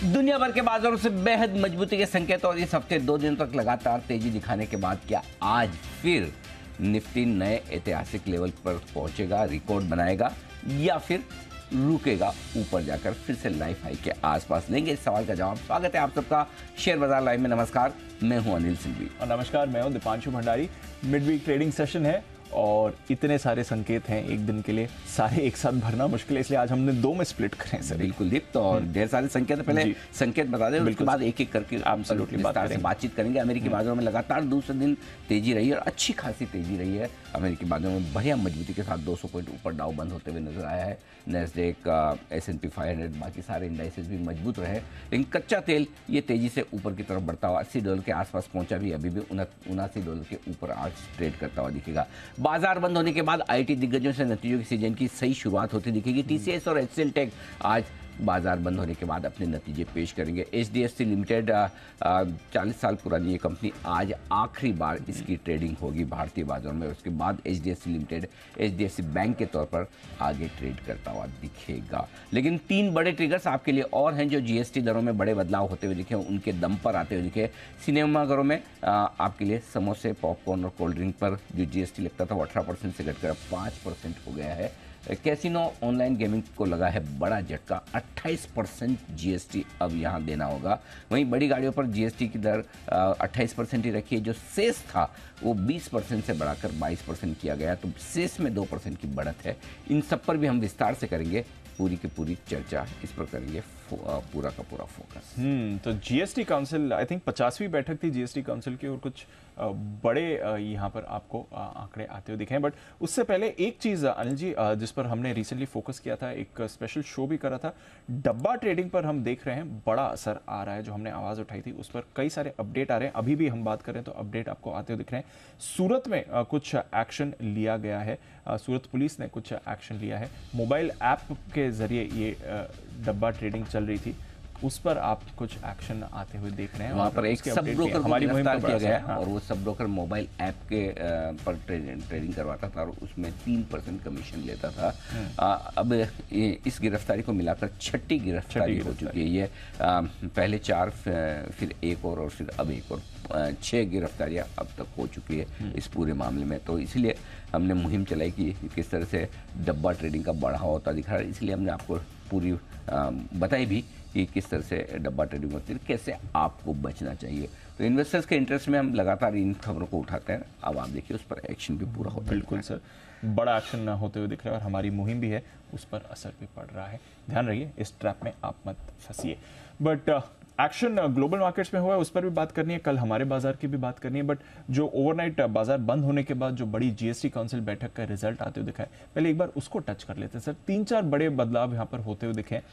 दुनिया भर के बाजारों से बेहद मजबूती के संकेत और इस हफ्ते 2 दिन तक लगातार तेजी दिखाने के बाद क्या आज फिर निफ्टी नए ऐतिहासिक लेवल पर पहुंचेगा, रिकॉर्ड बनाएगा या फिर रुकेगा ऊपर जाकर फिर से लाइफ हाई के आसपास? लेंगे इस सवाल का जवाब। स्वागत है आप सबका शेयर बाजार लाइव में। नमस्कार, मैं हूं अनिल सिंघवी और नमस्कार, मैं हूं Deepanshu Bhandari. Mid week trading session है और इतने सारे संकेत हैं एक दिन के लिए, सारे एक साथ भरना मुश्किल है, इसलिए आज हमने 2 में स्प्लिट करें सर। बिल्कुल दीप, तो और ढेर सारे संकेत है। पहले संकेत बता दें, उसके बाद एक एक करके बातचीत करेंगे। अमेरिकी बाजारों में लगातार दूसरे दिन तेजी रही है और अच्छी खासी तेजी रही है। अमेरिकी बाजारों में बढ़िया मजबूती के साथ 200 पॉइंट ऊपर डाउ बंद होते हुए नजर आया है। नेस्डेक, S&P 500, बाकी सारे इंडाइसेस भी मजबूत रहे। लेकिन कच्चा तेल ये तेजी से ऊपर की तरफ बढ़ता हुआ $80 के आसपास पहुंचा, भी अभी भी $79 के ऊपर आज ट्रेड करता हुआ दिखेगा। बाजार बंद होने के बाद आईटी दिग्गजों से नतीजों की सीजन की सही शुरुआत होती दिखेगी। TCS और HCL टेक आज बाजार बंद होने के बाद अपने नतीजे पेश करेंगे। HDFC लिमिटेड 40 साल पुरानी ये कंपनी, आज आखिरी बार इसकी ट्रेडिंग होगी भारतीय बाजारों में। उसके बाद HDFC लिमिटेड HDFC बैंक के तौर पर आगे ट्रेड करता हुआ दिखेगा। लेकिन 3 बड़े ट्रिगर्स आपके लिए और हैं जो GST दरों में बड़े बदलाव होते हुए दिखे, उनके दम पर आते हुए दिखे। सिनेमाघरों में आपके लिए समोसे, पॉपकॉर्न और कोल्ड ड्रिंक पर जो GST लगता था वो 18% से घटकर 5% हो गया है। कैसीनो ऑनलाइन गेमिंग को लगा है बड़ा झटका, 28% GST अब यहाँ देना होगा। वहीं बड़ी गाड़ियों पर GST की दर 28% ही रखी है। जो सेस था वो 20% से बढ़ाकर 22% किया गया, तो सेस में 2% की बढ़त है। इन सब पर भी हम विस्तार से करेंगे पूरी की पूरी चर्चा, इस पर करेंगे पूरा का पूरा फोकस। तो GST काउंसिल, आई थिंक 50वीं बैठक थी GST काउंसिल की और कुछ बड़े यहाँ पर आपको आंकड़े आते हुए दिखे हैं। बट उससे पहले एक चीज़ अनिल जी, जिस पर हमने रिसेंटली फोकस किया था, एक स्पेशल शो भी करा था, डब्बा ट्रेडिंग पर हम देख रहे हैं बड़ा असर आ रहा है। जो हमने आवाज़ उठाई थी उस पर कई सारे अपडेट आ रहे हैं। अभी भी हम बात करें तो अपडेट आपको आते हुए दिख रहे हैं। सूरत में कुछ एक्शन लिया गया है, सूरत पुलिस ने कुछ एक्शन लिया है। मोबाइल ऐप के जरिए ये डब्बा ट्रेडिंग चल रही थी, उस पर आप कुछ एक्शन आते हुए देख रहे हैं। वहाँ पर एक सब ब्रोकर को गिरफ्तार किया गया है। हाँ। और वो सब ब्रोकर मोबाइल ऐप के पर ट्रेडिंग करवाता था और उसमें 3% कमीशन लेता था। अब इस गिरफ्तारी को मिलाकर 6ठी गिरफ्तारी हो चुकी है। ये पहले 4, फिर 1 और फिर अब 1 और 6 गिरफ्तारियां अब तक हो चुकी है इस पूरे मामले में। तो इसलिए हमने मुहिम चलाई कि किस तरह से डब्बा ट्रेडिंग का बढ़ावा होता दिख रहा है। इसलिए हमने आपको पूरी बताई भी कि किस तरह से डब्बा ट्रेडिंग होती है, कैसे आपको बचना चाहिए। तो इन्वेस्टर्स के इंटरेस्ट में हम लगातार इन खबरों को उठाते हैं। अब आप देखिए उस पर एक्शन भी पूरा होता है। बिल्कुल सर, बड़ा एक्शन होते हुए दिख रहा है और हमारी मुहिम भी है, उस पर असर भी पड़ रहा है। ध्यान रहिए, इस ट्रैप में आप मत फंसिए। बट एक्शन ग्लोबल मार्केट्स में हुआ है, उस पर भी बात करनी है, कल हमारे बाजार की भी बात करनी है। बट जो ओवरनाइट बाजार बंद होने के बाद जो बड़ी GST काउंसिल बैठक का रिजल्ट आते हुए दिखा है, पहले एक बार उसको टच कर लेते हैं सर। 3-4 बड़े बदलाव यहाँ पर होते हुए दिखे हैं।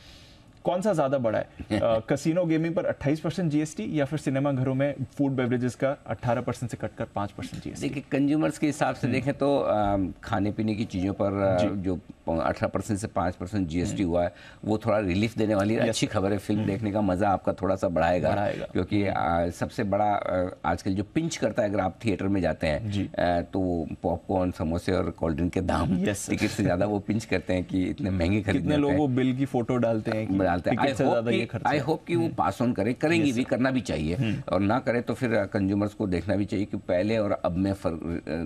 कौन सा ज्यादा बड़ा है? कसिनो गेमिंग पर 28% GST या फिर सिनेमा घरों में फूड बेवरेजेस का 18% से कटकर 5% GST? देखिए, कंज्यूमर्स के हिसाब से देखें तो खाने पीने की चीज़ों पर जो 18% से 5% GST हुआ है वो थोड़ा रिलीफ देने वाली अच्छी खबर है। फिल्म देखने का मज़ा आपका थोड़ा सा बढ़ाएगा। क्योंकि सबसे बड़ा आजकल जो पिंच करता है, अगर आप थिएटर में जाते हैं तो पॉपकॉर्न, समोसे और कोल्ड ड्रिंक के दाम टिकट से ज़्यादा वो पिंच करते हैं कि इतने महंगे खरीदने। कितने लोग बिल की फोटो डालते हैं। आई होप कि वो पास ऑन करें, करेंगी भी, करना भी चाहिए। और ना करें तो फिर कंज्यूमर्स को देखना भी चाहिए कि पहले और अब में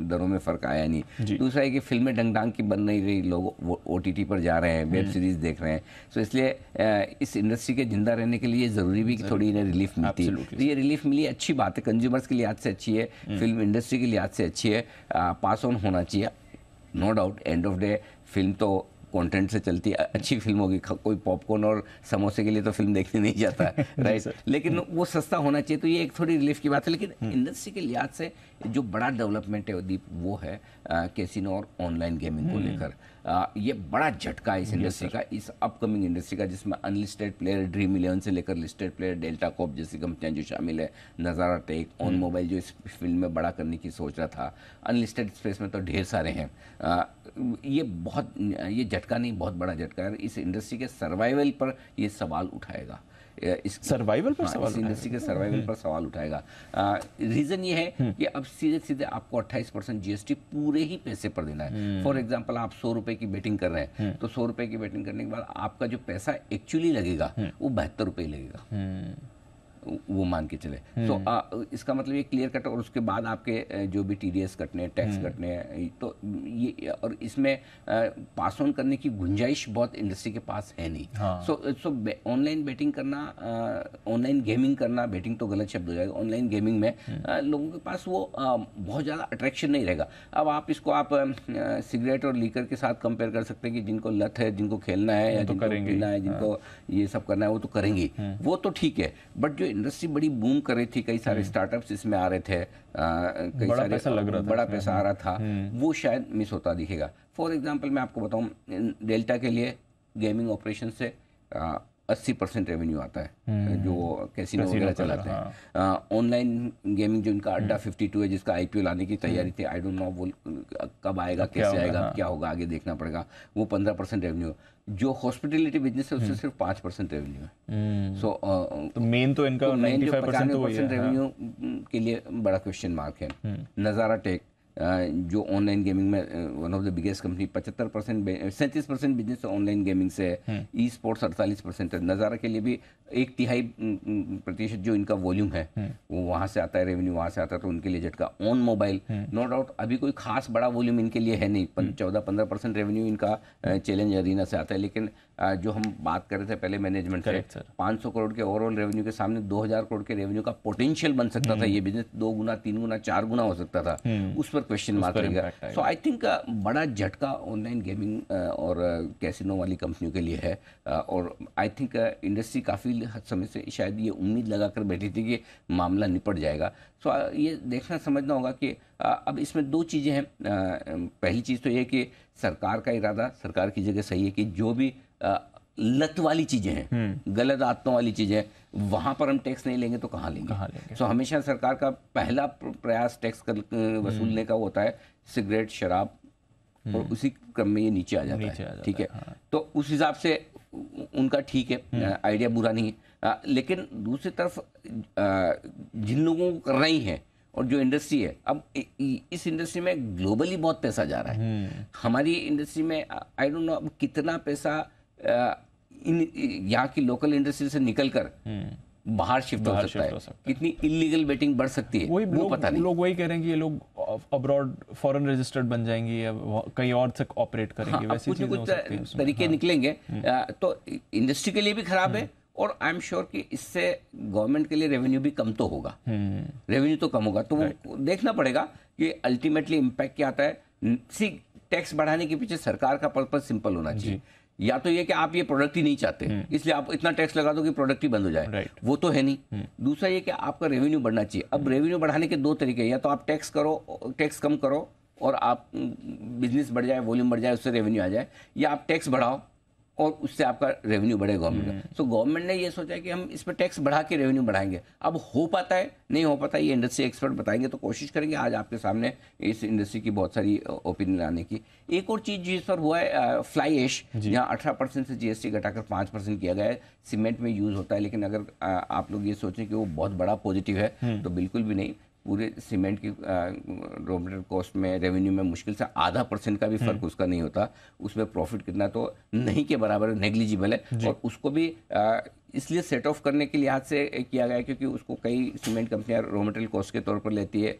दरों में फर्क आया नहीं। दूसरा है कि फिल्में डंग की बन नहीं रही, लोग OTT पर जा रहे हैं, वेब सीरीज देख रहे हैं। तो इसलिए इस इंडस्ट्री के जिंदा रहने के लिए जरूरी भी कि थोड़ी इन्हें रिलीफ मिलती है। तो ये रिलीफ मिली, अच्छी बात है, कंज्यूमर्स के लिहाज से अच्छी है, फिल्म इंडस्ट्री के लिहाज से अच्छी है। पास ऑन होना चाहिए, no doubt. End of day film तो कंटेंट से चलती है, अच्छी फिल्म होगी। कोई पॉपकॉर्न और समोसे के लिए तो फिल्म देखने नहीं जाता है, राइट? लेकिन वो सस्ता होना चाहिए, तो ये एक थोड़ी रिलीफ की बात है। लेकिन इंडस्ट्री के लिहाज से जो बड़ा डेवलपमेंट है दीप, वो है कैसीनो और ऑनलाइन गेमिंग को लेकर। ये बड़ा झटका है इस इंडस्ट्री का, इस अपकमिंग इंडस्ट्री का, जिसमें अनलिस्टेड प्लेयर, ड्रीम इलेवन से लेकर लिस्टेड प्लेयर, डेल्टा कॉर्प जैसी कंपनियां जो शामिल है, नज़ारा टेक, ऑन मोबाइल जो इस फील्ड में बड़ा करने की सोच रहा था, अनलिस्टेड स्पेस में तो ढेर सारे हैं। ये झटका नहीं, बहुत बड़ा झटका है। इस इंडस्ट्री के सर्वाइवल पर ये सवाल उठाएगा इस सर्वाइवल पर सवाल इस इंडस्ट्री के सर्वाइवल पर सवाल उठाएगा। रीज़न ये है कि अब सीधे सीधे आपको 28% जीएसटी पूरे ही पैसे पर देना है। फॉर एग्जाम्पल आप 100 रुपए की बेटिंग कर रहे हैं, तो 100 रुपए की बेटिंग करने के बाद आपका जो पैसा एक्चुअली लगेगा वो 72 रुपये लगेगा, वो मान के चले। तो इसका मतलब ये क्लियर कट, और उसके बाद आपके जो भी टीडीएस कटने, टैक्स कटने, तो ये और इसमें पास ऑन करने की गुंजाइश बहुत इंडस्ट्री के पास है नहीं। सो ऑनलाइन बेटिंग करना, ऑनलाइन गेमिंग करना, बेटिंग तो गलत शब्द हो जाएगा, ऑनलाइन गेमिंग में लोगों के पास वो बहुत ज़्यादा अट्रैक्शन नहीं रहेगा। अब आप इसको आप सिगरेट और लीकर के साथ कंपेयर कर सकते हैं कि जिनको लत है, जिनको खेलना है या जिनको पीना है, जिनको ये सब करना है, वो तो करेंगे, वो तो ठीक है। बट जो इंडस्ट्री बड़ी बूम कर रही थी, कई सारे स्टार्टअप्स इसमें आ रहे थे, कई बड़ा सारे पैसा लग रहा था, बड़ा पैसा आ रहा था, वो शायद मिस होता दिखेगा। फॉर एग्जांपल मैं आपको बताऊं, डेल्टा के लिए गेमिंग ऑपरेशन से 80% रेवेन्यू आता है, जो कैसीनो वगैरह चलाते हैं। ऑनलाइन गेमिंग जो इनका अड्डा 52 है, जिसका आईपीओ लाने की तैयारी थी, आई डोंट नो वो कब आएगा, कैसे आएगा, क्या होगा, आगे देखना पड़ेगा, वो 15% रेवेन्यू। जो हॉस्पिटलिटी बिजनेस है उससे सिर्फ 5% रेवेन्यू है। सो तो मेन तो इनका 95% तो वही है, रेवेन्यू के लिए बड़ा क्वेश्चन मार्क है। नज़ारा टेक जो ऑनलाइन गेमिंग में one of the biggest company, 37% business online gaming से है। ई स्पोर्ट्स 48% है। नज़ारा के लिए भी 1/3% जो इनका वॉल्यूम है वो वहाँ से आता है, रेवेन्यू वहाँ से आता है, तो उनके लिए झटका। ऑन मोबाइल नो डाउट अभी कोई खास बड़ा वॉल्यूम इनके लिए है नहीं, 14-15% रेवेन्यू इनका चैलेंज अरीना से आता है। लेकिन जो हम बात कर रहे थे पहले मैनेजमेंट से, 500 करोड़ के ओवरऑल रेवेन्यू के सामने 2000 करोड़ के रेवेन्यू का पोटेंशियल बन सकता था। ये बिजनेस 2 गुना, 3 गुना, 4 गुना हो सकता था, उस पर क्वेश्चन मार्क रहेगा। सो आई थिंक बड़ा झटका ऑनलाइन गेमिंग और कैसीनो वाली कंपनियों के लिए है। और आई थिंक इंडस्ट्री काफ़ी समय से शायद ये उम्मीद लगाकर बैठी थी कि मामला निपट जाएगा। सो ये देखना समझना होगा कि अब इसमें 2 चीज़ें हैं। पहली चीज़ तो ये कि सरकार का इरादा सरकार की जगह सही है कि जो भी लत वाली चीज़ें हैं, गलत आदतों वाली चीज़ें, वहाँ पर हम टैक्स नहीं लेंगे तो कहाँ लेंगे। सो हमेशा सरकार का पहला प्रयास टैक्स वसूलने का होता है सिगरेट, शराब, और उसी क्रम में ये नीचे आ जाता है। ठीक है, तो उस हिसाब से उनका ठीक है, आइडिया बुरा नहीं है। लेकिन दूसरी तरफ जिन लोगों को कर रही हैं और जो इंडस्ट्री है, अब इस इंडस्ट्री में ग्लोबली बहुत पैसा जा रहा है। हमारी इंडस्ट्री में आई डोंट नो अब कितना पैसा यहाँ की लोकल इंडस्ट्री से निकलकर बाहर शिफ्ट हो सकता है, कितनी इलीगल बेटिंग बढ़ सकती है वो पता नहीं। लोग वही कह रहे हैं कि ये लोग अब्रॉड फॉरेन रजिस्टर्ड बन जाएंगे या कहीं और से ऑपरेट करेंगे, वैसी चीजें हो सकती हैं, तरीके निकलेंगे। तो इंडस्ट्री के लिए भी खराब है, और आई एम श्योर कि इससे गवर्नमेंट के लिए रेवेन्यू भी कम तो होगा, रेवेन्यू तो कम होगा। तो वो देखना पड़ेगा कि अल्टीमेटली इम्पैक्ट क्या आता है। टैक्स बढ़ाने के पीछे सरकार का पर्पज सिंपल होना चाहिए, या तो ये कि आप ये प्रोडक्ट ही नहीं चाहते इसलिए आप इतना टैक्स लगा दो कि प्रोडक्ट ही बंद हो जाए, वो तो है नहीं। दूसरा ये कि आपका रेवेन्यू बढ़ना चाहिए। अब रेवेन्यू बढ़ाने के 2 तरीके, या तो आप टैक्स कम करो और आप बिजनेस बढ़ जाए, वॉल्यूम बढ़ जाए, उससे रेवेन्यू आ जाए, या आप टैक्स बढ़ाओ और उससे आपका रेवेन्यू बढ़े गवर्नमेंट का। सो गवर्नमेंट ने ये सोचा कि हम इस पर टैक्स बढ़ा के रेवेन्यू बढ़ाएंगे। अब हो पाता है नहीं हो पाता, ये इंडस्ट्री एक्सपर्ट बताएंगे, तो कोशिश करेंगे आज आपके सामने इस इंडस्ट्री की बहुत सारी ओपिनियन लाने की। एक और चीज़ जिस पर हुआ है फ्लाई ऐश, जहाँ 18% से जीएसटी घटाकर 5% किया गया है। सीमेंट में यूज़ होता है, लेकिन अगर आप लोग ये सोचें कि वो बहुत बड़ा पॉजिटिव है तो बिल्कुल भी नहीं। पूरे सीमेंट की रॉ मटेरियल कॉस्ट में, रेवेन्यू में मुश्किल से 0.5% का भी फर्क उसका नहीं होता। उसमें प्रॉफिट कितना तो नहीं के बराबर, नेग्लिजिबल है। और उसको भी इसलिए सेट ऑफ करने के लिहाज से किया गया है क्योंकि उसको कई सीमेंट कंपनियां रॉ मटेरियल कॉस्ट के तौर पर लेती है,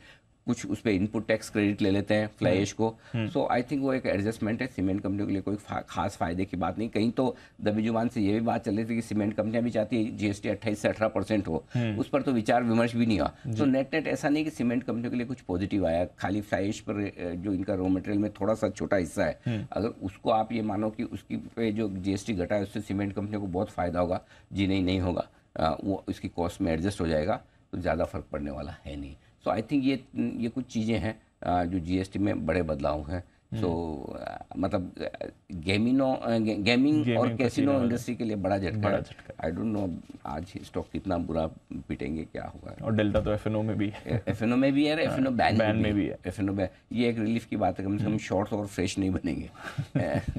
कुछ उस पर इनपुट टैक्स क्रेडिट ले लेते हैं फ्लाई ऐश को। सो आई थिंक वो एक एडजस्टमेंट है, सीमेंट कंपनियों के लिए कोई खास फायदे की बात नहीं। कहीं तो दबी जुबान से ये भी बात चल रही थी कि सीमेंट कंपनियां भी चाहती है जीएसटी 28 से 18% हो, उस पर तो विचार विमर्श भी नहीं हुआ। तो नेट ऐसा नहीं कि सीमेंट कंपनियों के लिए कुछ पॉजिटिव आया, खाली फ्लाई ऐश पर जो इनका रॉ मटेरियल में थोड़ा सा छोटा हिस्सा है, अगर उसको आप ये मानो कि उसकी पे जो जीएसटी घटा है उससे सीमेंट कंपनियों को बहुत फायदा होगा, जी नहीं होगा, वो इसकी कॉस्ट में एडजस्ट हो जाएगा, तो ज़्यादा फर्क पड़ने वाला है नहीं। सो आई थिंक ये कुछ चीज़ें हैं जो जीएसटी में बड़े बदलाव हैं सो मतलब गेमिंग और कैसीनो इंडस्ट्री के लिए बड़ा झटका है। आई डोंट नो आज स्टॉक कितना बुरा पिटेंगे, क्या होगा। और डेल्टा तो एफएनओ में भी है, एफएनओ में भी है, एफएनओ बैन में भी है। एफएनओ बैन, ये एक रिलीफ की बात है, कम से कम शॉर्ट्स और फ्रेश नहीं बनेंगे।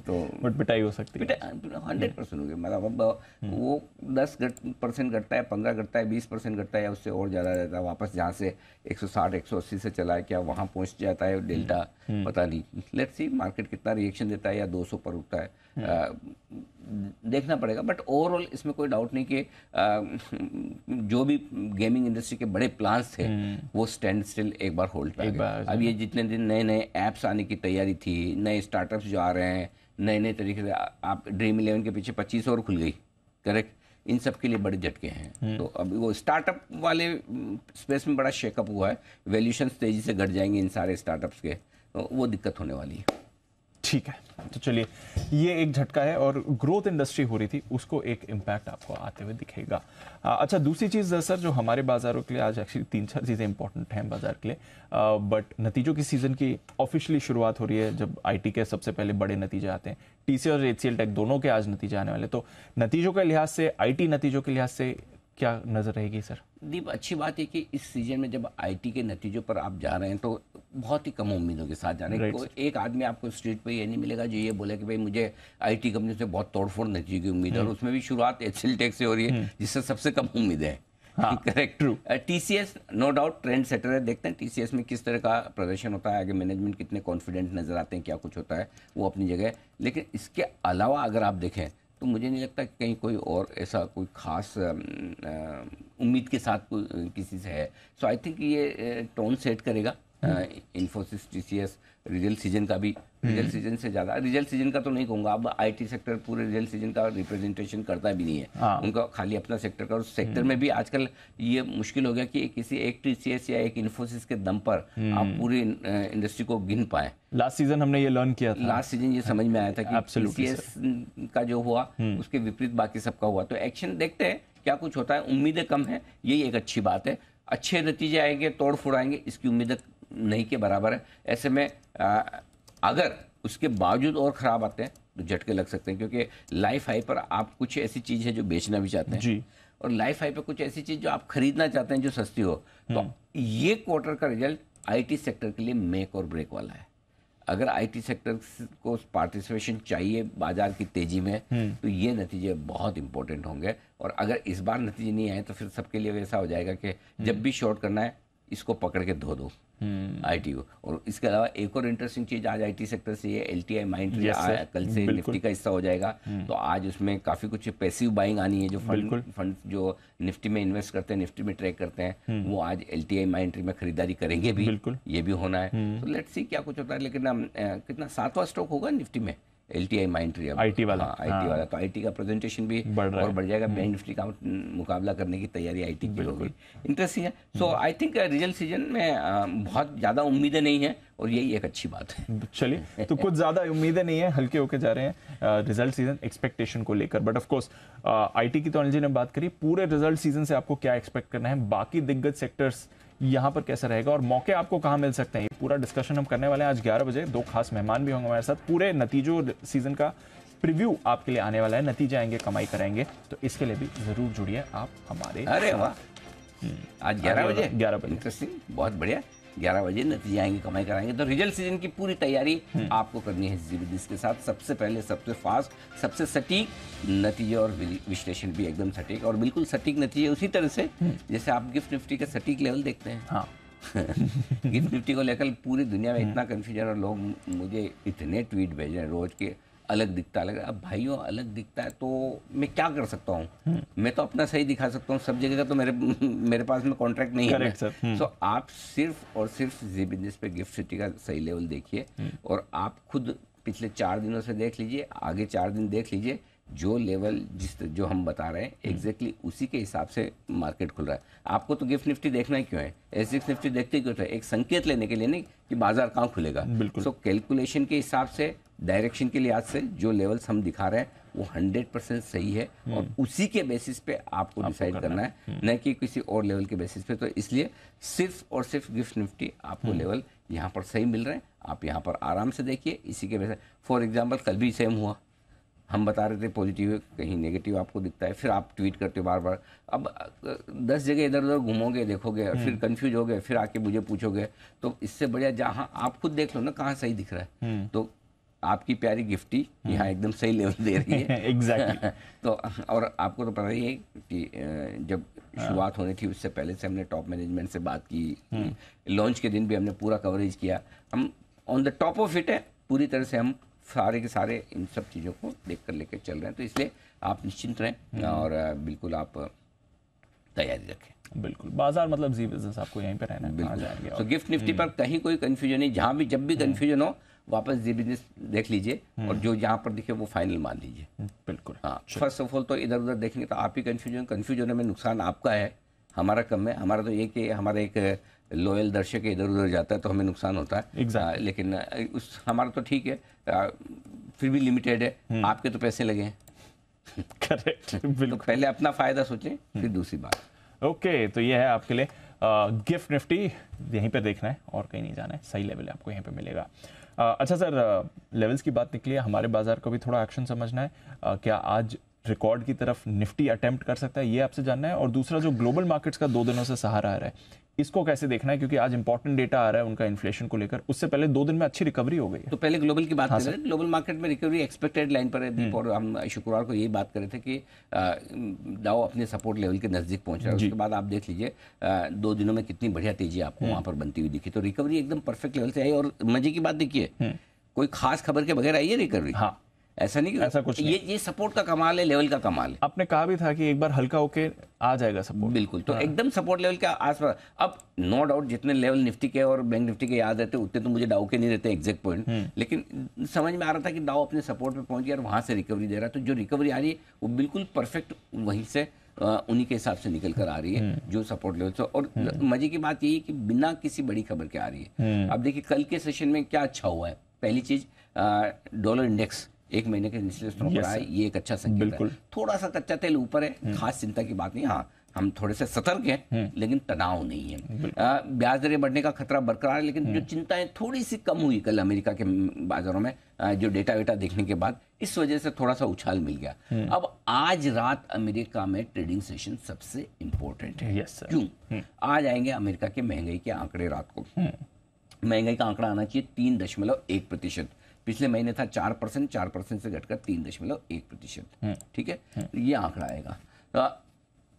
तो बट पिटाई हो सकती है, 100% होगी। मतलब अब वो 10% घटता है, 15 घटता है, 20% घटता है, या उससे और ज़्यादा रहता है वापस, जहाँ से 160-180 से चला है, क्या वहाँ पहुँच जाता है डेल्टा, पता नहीं। लेट्स सी मार्केट कितना रिएक्शन देता है, या 200 पर उठता है, देखना पड़ेगा। बट ओवरऑल इसमें कोई डाउट नहीं कि जो भी गेमिंग इंडस्ट्री के बड़े प्लान्स थे वो स्टैंड स्टिल एक बार होल्ड पे आ गए। अब ये जितने दिन नए नए ऐप्स आने की तैयारी थी, नए स्टार्टअप्स जो आ रहे हैं, नए नए तरीके से, आप ड्रीम 11 के पीछे 25 और खुल गई, करेक्ट, इन सब के लिए बड़े झटके हैं। तो अब वो स्टार्टअप वाले स्पेस में बड़ा शेकअप हुआ है, वैल्यूएशंस तेजी से घट जाएंगे इन सारे स्टार्टअप्स के, तो वो दिक्कत होने वाली है। ठीक है, तो चलिए, ये एक झटका है और ग्रोथ इंडस्ट्री हो रही थी, उसको एक इम्पैक्ट आपको आते हुए दिखेगा। अच्छा, दूसरी चीज़ सर जो हमारे बाजारों के लिए आज एक्चुअली 3-4 चीज़ें इंपॉर्टेंट हैं बाजार के लिए, बट नतीजों की सीज़न की ऑफिशियली शुरुआत हो रही है, जब आईटी के सबसे पहले बड़े नतीजे आते हैं। टीसीएस और एचसीएल टेक दोनों के आज नतीजे आने वाले, तो नतीजों के लिहाज से, आईटी नतीजों के लिहाज से क्या नजर रहेगी सर? दीप, अच्छी बात है कि इस सीजन में जब आईटी के नतीजों पर आप जा रहे हैं तो बहुत ही कम उम्मीदों के साथ जा रहे हैं। कोई एक आदमी आपको स्ट्रीट पे ये नहीं मिलेगा जो ये बोले कि भाई मुझे आईटी कंपनी से बहुत तोड़फोड़ नतीजे की उम्मीद है, और उसमें भी शुरुआत एचसीएल टेक से हो रही है जिससे सबसे कम उम्मीदें हैं। Correct, true. TCS no doubt trend setter है, देखते हैं टीसीएस में किस तरह का प्रदर्शन होता है, आगे मैनेजमेंट कितने कॉन्फिडेंट नजर आते हैं, क्या कुछ होता है, वो अपनी जगह है। लेकिन इसके अलावा अगर आप देखें तो मुझे नहीं लगता कि कहीं कोई और ऐसा कोई खास उम्मीद के साथ किसी से है। सो आई थिंक ये टोन सेट करेगा इन्फोसिस, टीसीएस, रिजल्ट सीजन का भी, रिजल्ट सीजन से ज़्यादा, रिजल्ट सीजन का तो नहीं कहूँगा, अब आईटी सेक्टर पूरे रिजल्ट सीजन का रिप्रेजेंटेशन करता भी नहीं है, उनका खाली अपना सेक्टर का। और सेक्टर में भी आजकल ये मुश्किल हो गया कि किसी एक टीसीएस या एक इन्फोसिस के दम पर आप पूरी इंडस्ट्री को गिन पाए। लास्ट सीजन हमने ये लर्न किया था, लास्ट सीजन ये समझ में आया था कि टीसीएस का जो हुआ उसके विपरीत बाकी सबका हुआ। तो एक्शन देखते हैं क्या कुछ होता है, उम्मीदें कम है, यही एक अच्छी बात है। अच्छे नतीजे आएंगे, तोड़ फोड़ आएंगे, इसकी उम्मीदें नहीं के बराबर है। ऐसे में अगर उसके बावजूद और ख़राब आते हैं तो झटके लग सकते हैं, क्योंकि लाइफ हाई पर आप कुछ ऐसी चीज़ है जो बेचना भी चाहते हैं जी, और लाइफ हाई पर कुछ ऐसी चीज़ जो आप खरीदना चाहते हैं जो सस्ती हो। तो ये क्वार्टर का रिजल्ट आईटी सेक्टर के लिए मेक और ब्रेक वाला है। अगर आईटी सेक्टर को पार्टिसिपेशन चाहिए बाजार की तेजी में तो ये नतीजे बहुत इंपॉर्टेंट होंगे। और अगर इस बार नतीजे नहीं आए तो फिर सबके लिए वैसा हो जाएगा कि जब भी शॉर्ट करना है इसको पकड़ के धो दो आईटी को। और इसके अलावा एक और इंटरेस्टिंग चीज आज आईटी सेक्टर से ये एलटीआई माइंडट्री कल से निफ्टी का हिस्सा हो जाएगा। तो आज उसमें काफी कुछ पैसिव बाइंग आनी है, जो फंड जो निफ्टी में इन्वेस्ट करते हैं, निफ्टी में ट्रैक करते हैं, वो आज एलटीआई माइंडट्री में खरीदारी करेंगे भी, ये भी होना है। तो लेट्स सी क्या कुछ होता है। लेकिन कितना 7वां स्टॉक होगा निफ्टी में एलटीआई माइंडट्री, आईटी वाला, आईटी वाला, तो आईटी का प्रेजेंटेशन भी और बढ़ जाएगा। बैंक निफ्टी का मुकाबला करने की तैयारी आईटी की होगी। इंटरेस्टिंग है। सो आई थिंक रिजल्ट सीजन में बहुत ज्यादा उम्मीदें नहीं है और यही एक अच्छी बात है। चलिए, तो कुछ ज्यादा उम्मीदें नहीं है, हल्के होके जा रहे हैं रिजल्ट सीजन एक्सपेक्टेशन को लेकर। बट ऑफ कोर्स आईटी की तो अनिल जी ने बात करी, पूरे रिजल्ट सीजन से आपको क्या एक्सपेक्ट करना है, बाकी दिग्गज सेक्टर्स यहाँ पर कैसा रहेगा और मौके आपको कहाँ मिल सकते हैं, ये पूरा डिस्कशन हम करने वाले हैं आज 11 बजे। 2 खास मेहमान भी होंगे हमारे साथ। पूरे नतीजों सीजन का प्रीव्यू आपके लिए आने वाला है, नतीजे आएंगे, कमाई कराएंगे, तो इसके लिए भी जरूर जुड़िए आप हमारे। अरे वाह, आज 11 बजे, 11 बजे, इंटरेस्टिंग, बहुत बढ़िया। 11 बजे नतीजे आएंगे, कमाई कराएंगे। तो रिजल्ट सीजन की पूरी तैयारी आपको करनी है ज़बरदस्त के साथ। सबसे पहले, सबसे फास्ट, सबसे सटीक नतीजे और विश्लेषण भी एकदम सटीक, और बिल्कुल सटीक नतीजे उसी तरह से जैसे आप गिफ्ट निफ्टी का सटीक लेवल देखते हैं। हाँ। गिफ्ट निफ्टी को लेकर पूरी दुनिया में इतना कन्फ्यूजन, और लोग मुझे इतने ट्वीट भेज रहे हैं रोज के, अलग दिखता है। अब भाइयों अलग दिखता है तो मैं क्या कर सकता हूँ, मैं तो अपना सही दिखा सकता हूँ, सब जगह का तो मेरे पास में कॉन्ट्रैक्ट नहीं है। सो आप सिर्फ और सिर्फ जी बिजनेस पे गिफ्ट सिटी का सही लेवल देखिए, और आप खुद पिछले 4 दिनों से देख लीजिए, आगे 4 दिन देख लीजिए, जो लेवल जो हम बता रहे हैं एग्जैक्टली उसी के हिसाब से मार्केट खुल रहा है। आपको तो गिफ्ट निफ्टी देखना ही क्यों है, एसएक्स निफ्टी देखते क्यों है, एक संकेत लेने के लिए नहीं कि बाजार कहाँ खुलेगा। सो कैलकुलेशन के हिसाब से डायरेक्शन के लिहाज से जो लेवल्स हम दिखा रहे हैं वो 100% सही है और उसी के बेसिस पे आपको डिसाइड करना है, न कि किसी और लेवल के बेसिस पे। तो इसलिए सिर्फ और सिर्फ गिफ्ट निफ्टी आपको लेवल यहाँ पर सही मिल रहे हैं, आप यहाँ पर आराम से देखिए इसी के बेसिस। फॉर एग्जांपल कल भी सेम हुआ, हम बता रहे थे पॉजिटिव, कहीं नेगेटिव आपको दिखता है, फिर आप ट्वीट करते हो बार बार। अब 10 जगह इधर उधर घूमोगे, देखोगे, फिर कंफ्यूज हो गए, फिर आके मुझे पूछोगे, तो इससे बढ़िया जहाँ आप खुद देख लो ना कहाँ सही दिख रहा है। तो आपकी प्यारी गिफ्टी यहाँ एकदम सही लेवल दे रही है। एग्जैक्टली। तो और आपको तो पता ही है कि जब शुरुआत होनी थी उससे पहले से हमने टॉप मैनेजमेंट से बात की, लॉन्च के दिन भी हमने पूरा कवरेज किया, हम on the top of it है, पूरी तरह से हम सारे के सारे इन सब चीज़ों को देख कर लेकर चल रहे हैं। तो इसलिए आप निश्चिंत रहें और बिल्कुल आप तैयारी रखें। बिल्कुल, बाजार मतलब जी बिजनेस, आपको यहीं पे रहना है, आ जाएंगे। तो गिफ्ट निफ्टी पर कहीं कोई कंफ्यूजन नहीं, जहाँ भी जब भी कंफ्यूजन हो वापस जी बिजनेस देख लीजिए और जो जहाँ पर दिखे वो फाइनल मान लीजिए। बिल्कुल। हाँ, फर्स्ट ऑफ ऑल तो इधर उधर देखेंगे तो आप ही कंफ्यूजन होने में नुकसान आपका है, हमारा कम है। हमारा तो ये कि हमारा एक लॉयल दर्शक इधर उधर जाता है तो हमें नुकसान होता है। लेकिन उस हमारा तो ठीक है, फिर भी लिमिटेड है, आपके तो पैसे लगे हैं। करेक्ट। तो पहले अपना फायदा सोचें, फिर दूसरी बात। ओके, तो ये है आपके लिए गिफ्ट निफ्टी, यहीं पे देखना है और कहीं नहीं जाना है, सही लेवल आपको यहीं पे मिलेगा। अच्छा सर, लेवल्स की बात निकली है, हमारे बाजार को भी थोड़ा एक्शन समझना है। क्या आज रिकॉर्ड की तरफ निफ्टी अटेम्प्ट कर सकता है, ये आपसे जानना है। और दूसरा, जो ग्लोबल मार्केट्स का 2 दिनों से सहारा आ रहा है, इसको कैसे देखना है, क्योंकि आज इंपॉर्टेंट डेटा आ रहा है उनका इन्फ्लेशन को लेकर, उससे पहले 2 दिन में अच्छी रिकवरी हो गई है। तो पहले ग्लोबल की बात करें, ग्लोबल मार्केट में रिकवरी एक्सपेक्टेड लाइन पर है दीप, और हम शुक्रवार को यही बात कर रहे थे कि डाउ अपने सपोर्ट लेवल के नजदीक पहुंच रहा है। उसके बाद आप देख लीजिए 2 दिनों में कितनी बढ़िया तेजी आपको वहां पर बनती हुई दिखी। तो रिकवरी एकदम परफेक्ट लेवल से आई और मजे की बात देखिए, कोई खास खबर के बगैर आई है रिकवरी। हाँ, ऐसा नहीं कि ऐसा कुछ नहीं। ये सपोर्ट का कमाल है, लेवल का कमाल है। आपने कहा भी था कि एक बार हल्का होके आ जाएगा सपोर्ट। बिल्कुल, तो एकदम सपोर्ट लेवल के आसपास। अब नो डाउट जितने लेवल निफ्टी के और बैंक निफ्टी के याद रहते उतने तो मुझे डाउ के नहीं रहते एग्जैक्ट पॉइंट, लेकिन समझ में आ रहा था कि डाउ अपने सपोर्ट पे पहुंच गया और वहां से रिकवरी दे रहा है। तो जो रिकवरी आ रही है वो बिल्कुल परफेक्ट वहीं से उन्हीं के हिसाब से निकल कर आ रही है जो सपोर्ट लेवल से। और मजे की बात यही है कि बिना किसी बड़ी खबर के आ रही है। अब देखिए कल के सेशन में क्या अच्छा हुआ है। पहली चीज, डॉलर इंडेक्स 1 महीने के निचले स्तरों पर आए, ये एक अच्छा संकेत है। थोड़ा सा कच्चा तेल ऊपर है, खास चिंता की बात नहीं। हाँ, हम थोड़े से सतर्क हैं लेकिन तनाव नहीं है। ब्याज दरें बढ़ने का खतरा बरकरार है, लेकिन जो चिंताएं थोड़ी सी कम हुई कल अमेरिका के बाजारों में, जो डेटा वेटा देखने के बाद, इस वजह से थोड़ा सा उछाल मिल गया। अब आज रात अमेरिका में ट्रेडिंग सेशन सबसे इंपॉर्टेंट है। क्यों? आज आएंगे अमेरिका के महंगाई के आंकड़े रात को। महंगाई का आंकड़ा आना चाहिए 3.1%। पिछले महीने था 4%, 4% से घटकर 3.1%। ठीक है, ये आंकड़ा आएगा।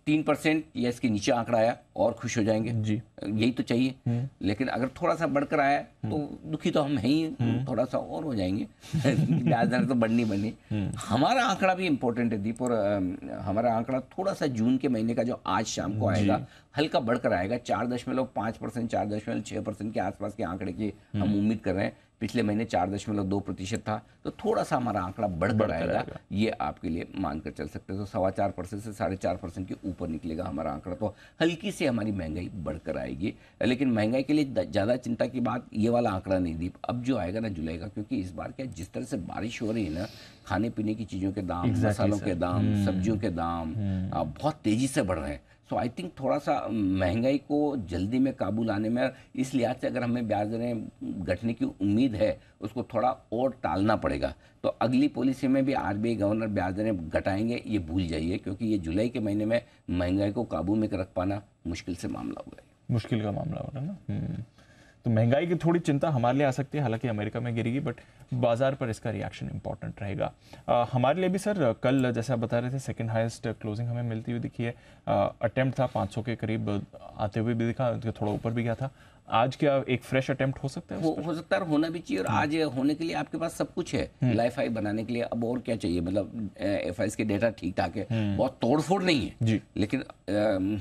3% या इसके नीचे आंकड़ा आया और खुश हो जाएंगे जी, यही तो चाहिए। लेकिन अगर थोड़ा सा बढ़कर आया तो दुखी तो हम हैं ही, थोड़ा सा और हो जाएंगे। ब्याज दर तो बढ़नी। हमारा आंकड़ा भी इंपॉर्टेंट है दीप, और हमारा आंकड़ा थोड़ा सा जून के महीने का जो आज शाम को आएगा हल्का बढ़कर आएगा। 4.5%, 4.6% के आसपास के आंकड़े की हम उम्मीद कर रहे हैं। पिछले महीने 4.2% था, तो थोड़ा सा हमारा आंकड़ा बढ़कर आएगा, ये आपके लिए मानकर चल सकते हैं। तो 4.25% से 4.5% के ऊपर निकलेगा हमारा आंकड़ा, तो हल्की से हमारी महंगाई बढ़कर आएगी। लेकिन महंगाई के लिए ज़्यादा चिंता की बात ये वाला आंकड़ा नहीं दीप, अब जो आएगा ना जुलाई का, क्योंकि इस बार क्या जिस तरह से बारिश हो रही है ना, खाने पीने की चीज़ों के दाम, मसालों के दाम, सब्जियों के दाम बहुत तेज़ी से बढ़ रहे हैं। सो आई थिंक थोड़ा सा महंगाई को जल्दी में काबू लाने में, इस लिहाज से अगर हमें ब्याज दरें घटने की उम्मीद है उसको थोड़ा और टालना पड़ेगा। तो अगली पॉलिसी में भी आरबीआई गवर्नर ब्याज दरें घटाएंगे ये भूल जाइए, क्योंकि ये जुलाई के महीने में महंगाई को काबू में रख पाना मुश्किल से मामला होगा, मुश्किल का मामला हो रहा है ना। तो महंगाई की थोड़ी चिंता हमारे लिए आ सकती है, हालांकि अमेरिका में गिरेगी, बट बाजार पर इसका रिएक्शन इंपॉर्टेंट रहेगा। हमारे लिए भी सर कल जैसे आप बता रहे थे सेकंड हाईएस्ट क्लोजिंग हमें मिलती हुई दिखी है। अटेम्प्ट था 500 के करीब आते हुए भी दिखा, थोड़ा ऊपर भी गया था। आज क्या एक फ्रेश अटेम्प्ट हो सकता है? हो सकता है और होना भी चाहिए। और आज होने के लिए आपके पास सब कुछ है लाइफ हाई बनाने के लिए। अब और क्या चाहिए? मतलब एफआईएस के डेटा ठीक ठाक है, बहुत तोड़फोड़ नहीं है जी, लेकिन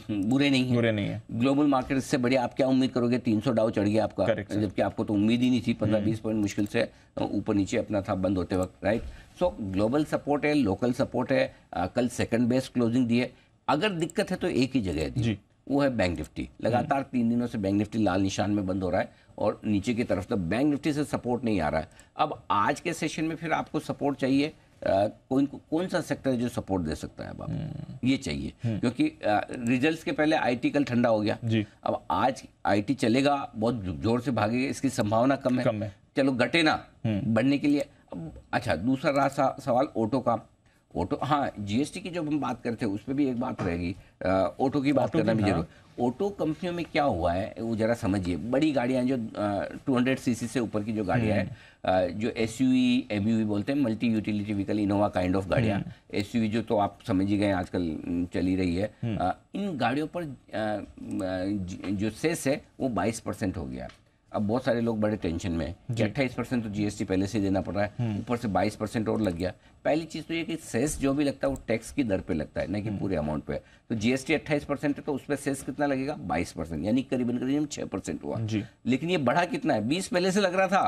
बुरे नहीं है। ग्लोबल मार्केट से बढ़िया आप क्या उम्मीद करोगे? 300 डाउ चढ़ गया आपका, जबकि आपको तो उम्मीद ही नहीं थी। 15-20 पॉइंट मुश्किल से ऊपर नीचे अपना था बंद होते वक्त, राइट। सो ग्लोबल सपोर्ट है, लोकल सपोर्ट है। कल सेकंड बेस्ट क्लोजिंग दी है। अगर दिक्कत है तो एक ही जगह है जी, वो है बैंक निफ्टी। लगातार 3 दिनों से बैंक निफ्टी लाल निशान में बंद हो रहा है और नीचे की तरफ तो बैंक निफ्टी से सपोर्ट नहीं आ रहा है। अब आज के सेशन में फिर आपको सपोर्ट चाहिए, कौन सा सेक्टर है जो सपोर्ट दे सकता है? अब आपको ये चाहिए, क्योंकि रिजल्ट्स के पहले आईटी कल ठंडा हो गया जी। अब आज आईटी चलेगा, बहुत जोर से भागेगा, इसकी संभावना कम है। चलो घटे ना बढ़ने के लिए। अच्छा, दूसरा रहा सवाल ऑटो का। ऑटो, हाँ, जीएसटी की जब हम बात करते हैं उस पर भी एक बात रहेगी, ऑटो की बात करना भी जरूर। ऑटो कंपनियों में क्या हुआ है वो जरा समझिए। बड़ी गाड़ियां जो 200 सीसी से ऊपर की जो गाड़ियां हैं, जो एसयूवी एमयूवी बोलते हैं, multi utility vehicle, Innova kind of गाड़ियां, एसयूवी जो तो आप समझ ही गए आजकल चली रही है, इन गाड़ियों पर जो सेस है वो 22% हो गया। अब बहुत सारे लोग बड़े टेंशन में हैं कि 28% तो जीएसटी पहले से देना पड़ रहा है, ऊपर से 22% और लग गया। पहली चीज़ तो ये कि सेस जो भी लगता है वो टैक्स की दर पे लगता है, ना कि पूरे अमाउंट पे। तो जीएसटी 28% है तो उस पर सेस कितना लगेगा? 22%, यानी करीबन 6% हुआ। लेकिन ये बढ़ा कितना है? 20 पहले से लग रहा था,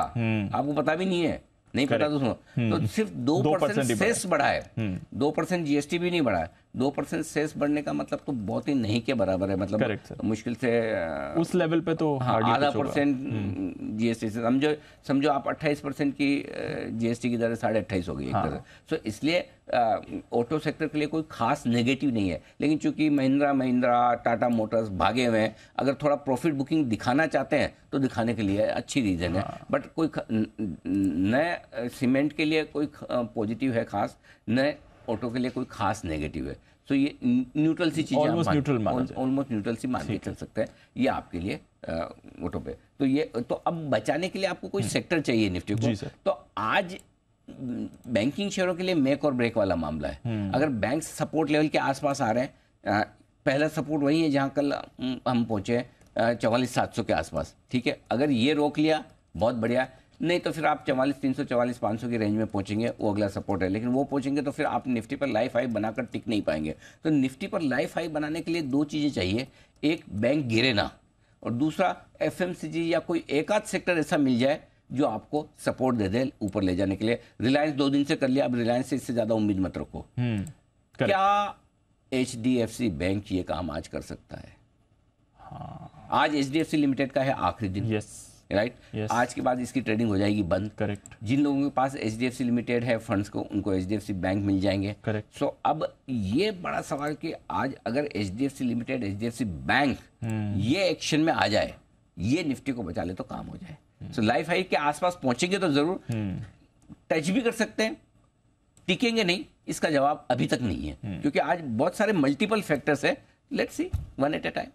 आपको पता भी नहीं है, नहीं पता तो सुनो। तो सिर्फ 2% सेस बढ़ा है, 2% जीएसटी भी नहीं बढ़ा है। 2% सेस बढ़ने का मतलब तो बहुत ही नहीं के बराबर है, मतलब मुश्किल से उस लेवल पे तो आधा % जीएसटी से समझो आप 28% की जीएसटी की दर 28.5 हो गई एक तरह। सो इसलिए ऑटो सेक्टर के लिए कोई खास नेगेटिव नहीं है। लेकिन चूंकि महिंद्रा टाटा मोटर्स भागे हुए हैं, अगर थोड़ा प्रॉफिट बुकिंग दिखाना चाहते हैं तो दिखाने के लिए अच्छी रीजन है। बट कोई नए सीमेंट के लिए कोई पॉजिटिव है खास, नए ऑटो के लिए कोई खास नेगेटिव है। तो ये न्यूट्रल सी चीजें, ऑलमोस्ट न्यूट्रल सी मान के चल सकते हैं ये आपके लिए ऑटो पे। तो ये तो अब बचाने के लिए आपको कोई सेक्टर चाहिए निफ्टी को। तो आज बैंकिंग शेयरों के लिए मेक और ब्रेक वाला मामला है। अगर बैंक सपोर्ट लेवल के आसपास आ रहे हैं, पहला सपोर्ट वही है जहां कल हम पहुंचे 44,700 के आसपास, ठीक है। अगर ये रोक लिया बहुत बढ़िया, नहीं तो फिर आप 44,300 44,500 की रेंज में पहुंचेंगे, वो अगला सपोर्ट है। लेकिन वो पहुंचेंगे तो फिर आप निफ्टी पर लाइफ हाई बनाकर टिक नहीं पाएंगे। तो निफ्टी पर लाइफ हाई बनाने के लिए 2 चीजें चाहिए, एक बैंक गिरे ना, और दूसरा एफएमसीजी या कोई एक आध सेक्टर ऐसा मिल जाए जो आपको सपोर्ट दे दे ऊपर ले जाने के लिए। रिलायंस 2 दिन से कर लिया, अब रिलायंस से इससे ज्यादा उम्मीद मत रखो। क्या एचडीएफसी बैंक ये काम आज कर सकता है? आज एचडीएफसी लिमिटेड का है आखिरी दिन, राइट? आज के बाद इसकी ट्रेडिंग हो जाएगी बंद। करेक्ट। जिन लोगों के पास एचडीएफसी लिमिटेड है फंड्स को, उनको एचडीएफसी बैंक मिल जाएंगे। करेक्ट। सो अब ये बड़ा सवाल कि आज अगर एचडीएफसी लिमिटेड, एचडीएफसी बैंक ये एक्शन में आ जाए, ये निफ्टी को बचा ले तो काम हो जाए। सो लाइफ हाई के आसपास पहुंचेंगे तो जरूर, टच भी कर सकते हैं, टिकेंगे नहीं, इसका जवाब अभी तक नहीं है, क्योंकि आज बहुत सारे मल्टीपल फैक्टर्स है। Let's see, one at a time.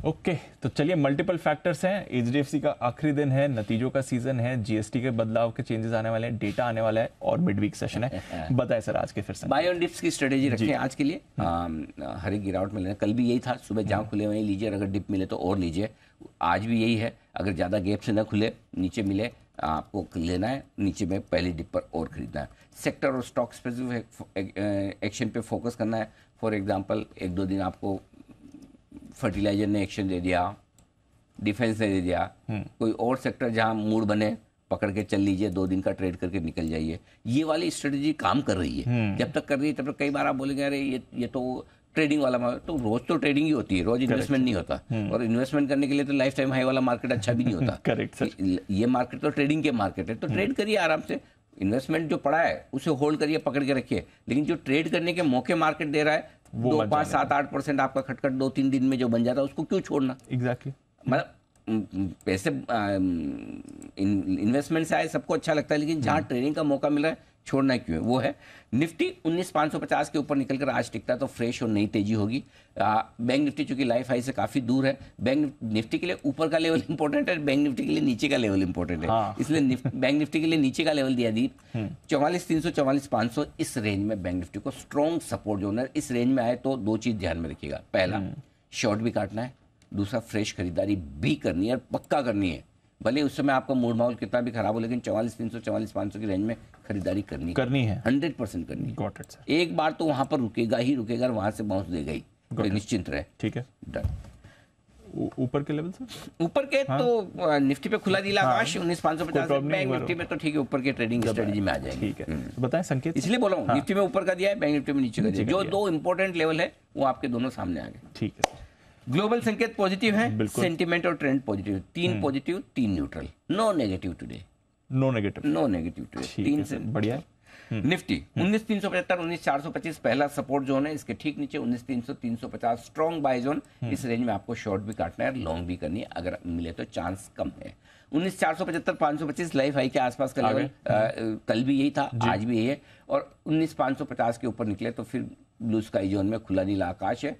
Okay, तो चलिए, मल्टीपल फैक्टर्स हैं, एचडीएफसी का आखिरी दिन है, नतीजों का सीजन है, जीएसटी के बदलाव के चेंजेस आने वाले हैं, डेटा आने वाला है और मिड वीक सेशन है। बताएं सर आज के फिर से बाय ऑन डिप्स की स्ट्रेटेजी रखें आज के लिए। हर एक गिरावट में लेना, कल भी यही था, सुबह जहां खुले वहीं लीजिए, अगर डिप मिले तो और लीजिए। आज भी यही है, अगर ज़्यादा गैप से न खुले, नीचे मिले, आपको लेना है, नीचे में पहली डिप पर और खरीदना है। सेक्टर और स्टॉक स्पेसिफिक एक्शन पे फोकस करना है। फॉर एग्जांपल 1-2 दिन आपको फर्टिलाइजर ने एक्शन दे दिया, डिफेंस ने दे दिया, कोई और सेक्टर जहां मूड बने पकड़ के चल लीजिए, 2 दिन का ट्रेड करके निकल जाइए। ये वाली स्ट्रेटेजी काम कर रही है। जब तक कर रही है तब तक कई बार आप बोलेंगे अरे ये तो ट्रेडिंग वाला, तो रोज तो ट्रेडिंग ही होती है, रोज इन्वेस्टमेंट नहीं होता। और इन्वेस्टमेंट करने के लिए तो लाइफ टाइम हाई वाला मार्केट अच्छा भी नहीं होता। Correct sir. ये मार्केट तो ट्रेडिंग के मार्केट है, तो ट्रेड करिए आराम से। इन्वेस्टमेंट जो पड़ा है उसे होल्ड करिए, पकड़ के रखिए। लेकिन जो ट्रेड करने के मौके मार्केट दे रहा है, 2, 5, 7, 8% आपका खटखट 2-3 दिन में जो बन जाता है, उसको क्यों छोड़ना? एग्जैक्टली। मतलब पैसे इन्वेस्टमेंट से आए, सबको अच्छा लगता है, लेकिन जहां ट्रेडिंग का मौका मिल रहा है छोड़ना क्यों है? वो है निफ्टी 19,550 के ऊपर निकलकर आज टिकता है तो फ्रेश और नई तेजी होगी। बैंक निफ्टी चूंकि लाइफ हाई से काफी दूर है, बैंक निफ्टी के लिए ऊपर का लेवल इंपॉर्टेंट है, बैंक निफ्टी के लिए नीचे का लेवल इंपॉर्टेंट है। इसलिए बैंक निफ्टी के लिए नीचे का लेवल दिया दीप 44,300 44,500, इस रेंज में बैंक निफ्टी को स्ट्रॉन्ग सपोर्ट जोन है। इस रेंज में आए तो 2 चीज ध्यान में रखिएगा, पहला शॉर्ट भी काटना है, दूसरा फ्रेश खरीदारी भी करनी है और पक्का करनी है। भले उस समय आपका मूड माहौल कितना भी खराब हो, लेकिन 44,300 44,500 की रेंज में खरीदारी करनी है 100% करनी है। एक बार तो वहां पर रुकेगा ही रुकेगा, वहां से बाउंस देगा ही, तो निश्चिंत रहे। ठीक है, डन। ऊपर के लेवल से ऊपर के हाँ? तो निफ्टी पे खुला नीला आकाश 19,550, बैंक निफ्टी में तो ठीक है ऊपर के ट्रेडिंग स्ट्रेटजी में आ जाएंगे। ठीक है, तो बताएं संकेत। इसलिए बोला हूँ निफ्टी में ऊपर का दिया है, बैंक निफ्टी में नीचे का दिया है। जो दो इंपॉर्टेंट लेवल है वो आपके दोनों सामने आ गए। ठीक है, ग्लोबल संकेत पॉजिटिव है, सेंटीमेंट और trend positive, 3 positive 3 neutral, no negative today, no negative today, 3 से बढ़िया है। निफ्टी 19,375 19,425 पहला सपोर्ट जोन है, इसके ठीक नीचे 19,300 350 स्ट्रॉन्ग बाय जोन। इस रेंज में आपको शॉर्ट भी काटना है, लॉन्ग भी करनी है, अगर मिले तो चांस कम है। 19,475 525 लाइफ हाई के आसपास का लेवल, कल भी यही था, आज भी यही है, और 19,550 के ऊपर निकले तो फिर ब्लू स्काई जोन में खुला नीला आकाश है,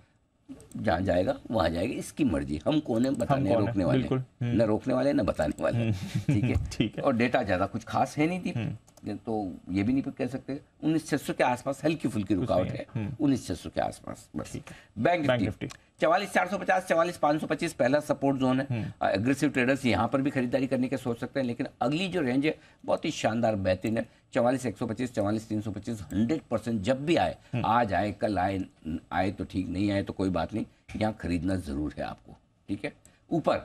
जहाँ जाएगा वहां जाएगा, इसकी मर्जी, हम कौन है बताने रोकने वाले, न रोकने वाले न बताने वाले। ठीक है, और डेटा ज्यादा कुछ खास है नहीं थी, तो ये भी नहीं कह सकते। 19,600 के आसपास हल्की फुल्की रुकावट है, 19,600 के आसपास बस। बैंक निफ्टी 44,450 44,525 पहला सपोर्ट जोन है। एग्रेसिव ट्रेडर्स यहाँ पर भी खरीदारी करने के सोच सकते हैं, लेकिन अगली जो रेंज है बहुत ही शानदार बेहतरीन है, 44,125 44,325 100% जब भी आए, आज आए कल आए तो ठीक, नहीं आए तो कोई बात नहीं, यहाँ खरीदना जरूर है आपको। ठीक है, ऊपर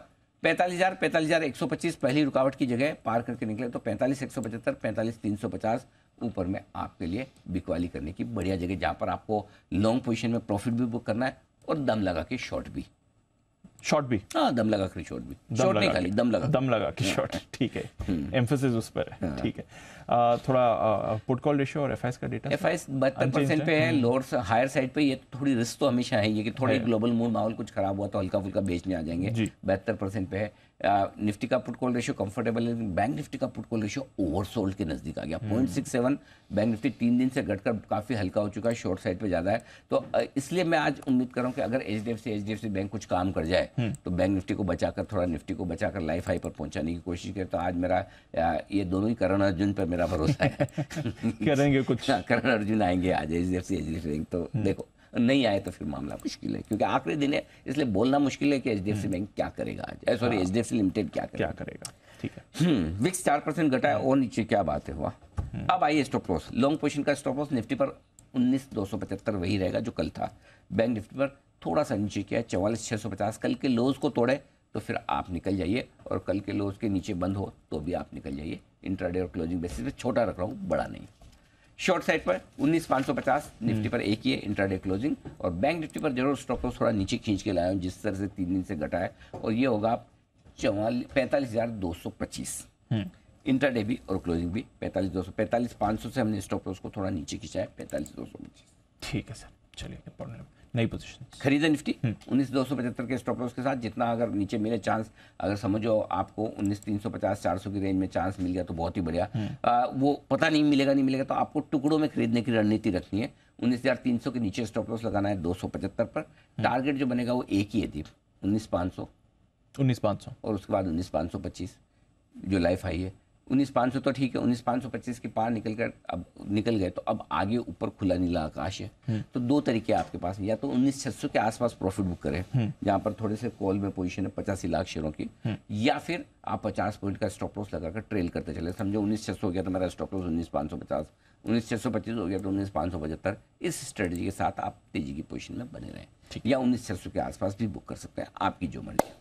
45,125 पहली रुकावट की जगह पार करके निकले तो 45,175 45,350 ऊपर में आपके लिए बिकवाली करने की बढ़िया जगह, जहां पर आपको लॉन्ग पोजीशन में प्रॉफिट भी बुक करना है और दम लगा के शॉर्ट भी, हाँ दम लगा के शॉर्ट भी, शॉर्ट नहीं खाली दम लगा के शॉर्ट। ठीक है, एम्फेसिस उस पर है। ठीक है, थोड़ा पुट कॉल रेशियो और एफआईएस का डेटा। एफआईएस 72% पे है, लोअर हायर साइड पे। ये थोड़ी रिस्क तो हमेशा है, ये कि थोड़ी ग्लोबल मूड माहौल कुछ खराब हुआ तो हल्का फुल्का बेचने आ जाएंगे। 72% पे है। निफ्टी का पुट कॉल रेशियो कंफर्टेबल है, बैंक निफ्टी का पुट कॉल रेशियो ओवरसोल्ड के नजदीक आ गया 0.67। बैंक निफ्टी 3 दिन से घटकर काफी हल्का हो चुका है, शॉर्ट साइड पे ज्यादा है, तो इसलिए मैं आज उम्मीद कर रहा हूं कि अगर एचडीएफसी बैंक कुछ काम कर जाए तो बैंक निफ्टी को बचाकर, थोड़ा निफ्टी को बचाकर लाइफ हाई पर पहुंचाने की कोशिश करे। तो आज मेरा ये दोनों ही करण अर्जुन पर मेरा भरोसा है करेंगे कुछ, करण अर्जुन आएंगे आज एचडीएफसी बैंक। तो देखो नहीं आए तो फिर मामला मुश्किल है, क्योंकि आखिरी दिन है, इसलिए बोलना मुश्किल है कि एचडीएफसी बैंक क्या करेगा आज, सॉरी एचडीएफसी लिमिटेड क्या करेगा। ठीक है, विक्स 4% घटा है और नीचे, क्या बात है हुआ। अब आइए स्टॉप लॉस, लॉन्ग पोजीशन का स्टॉप लॉस निफ्टी पर 19,275 वही रहेगा जो कल था। बैंक निफ्टी पर थोड़ा सा नीचे किया है 44,650, कल के लोज को तोड़े तो फिर आप निकल जाइए, और कल के लोज के नीचे बंद हो तो भी आप निकल जाइए। इंट्राडे और क्लोजिंग बेसिस पे छोटा रख रहा हूँ, बड़ा नहीं। शॉर्ट साइड पर 19,550 निफ्टी पर एक ही है इंट्राडे क्लोजिंग, और बैंक निफ्टी पर जरूर स्टॉप लॉस थोड़ा नीचे खींच के लाया हूं, जिस तरह से 3 दिन से घटा है, और ये होगा 45,225। इंट्राडे भी और क्लोजिंग भी 45,500 से हमने स्टॉप लॉस को थोड़ा नीचे खींचा है 45,225। ठीक है सर, चलिए नई पोजीशन खरीदा निफ्टी 19,275 के स्टॉप लॉस के साथ। जितना अगर नीचे मिले चांस, अगर समझो आपको 19,350 400 की रेंज में चांस मिल गया तो बहुत ही बढ़िया। वो पता नहीं मिलेगा तो आपको टुकड़ों में खरीदने की रणनीति रखनी है। 19,300 के नीचे स्टॉप लॉस लगाना है 275 पर। टारगेट जो बनेगा वो एक ही है दीप, 19,500 और उसके बाद 19,525 जो लाइफ हाई है। 19,500 तो ठीक है, 19,525 के पार निकल गए तो अब आगे ऊपर खुला नीला आकाश है। तो दो तरीके आपके पास, या तो 19,600 के आसपास प्रॉफिट बुक करें, जहां पर थोड़े से कॉल में पोजीशन है 85 लाख शेयरों की, या फिर आप 50 पॉइंट का स्टॉप लॉस लगाकर ट्रेल करते चले। समझो 19,600 हो गया तो मेरा स्टॉप लॉस 19,550, 19,625 हो गया तो 19,575। इस स्ट्रेटजी के साथ आप तेजी की पोजीशन में बने रहें, या 19,600 के आसपास भी बुक कर सकते हैं, आपकी जो मर्जी।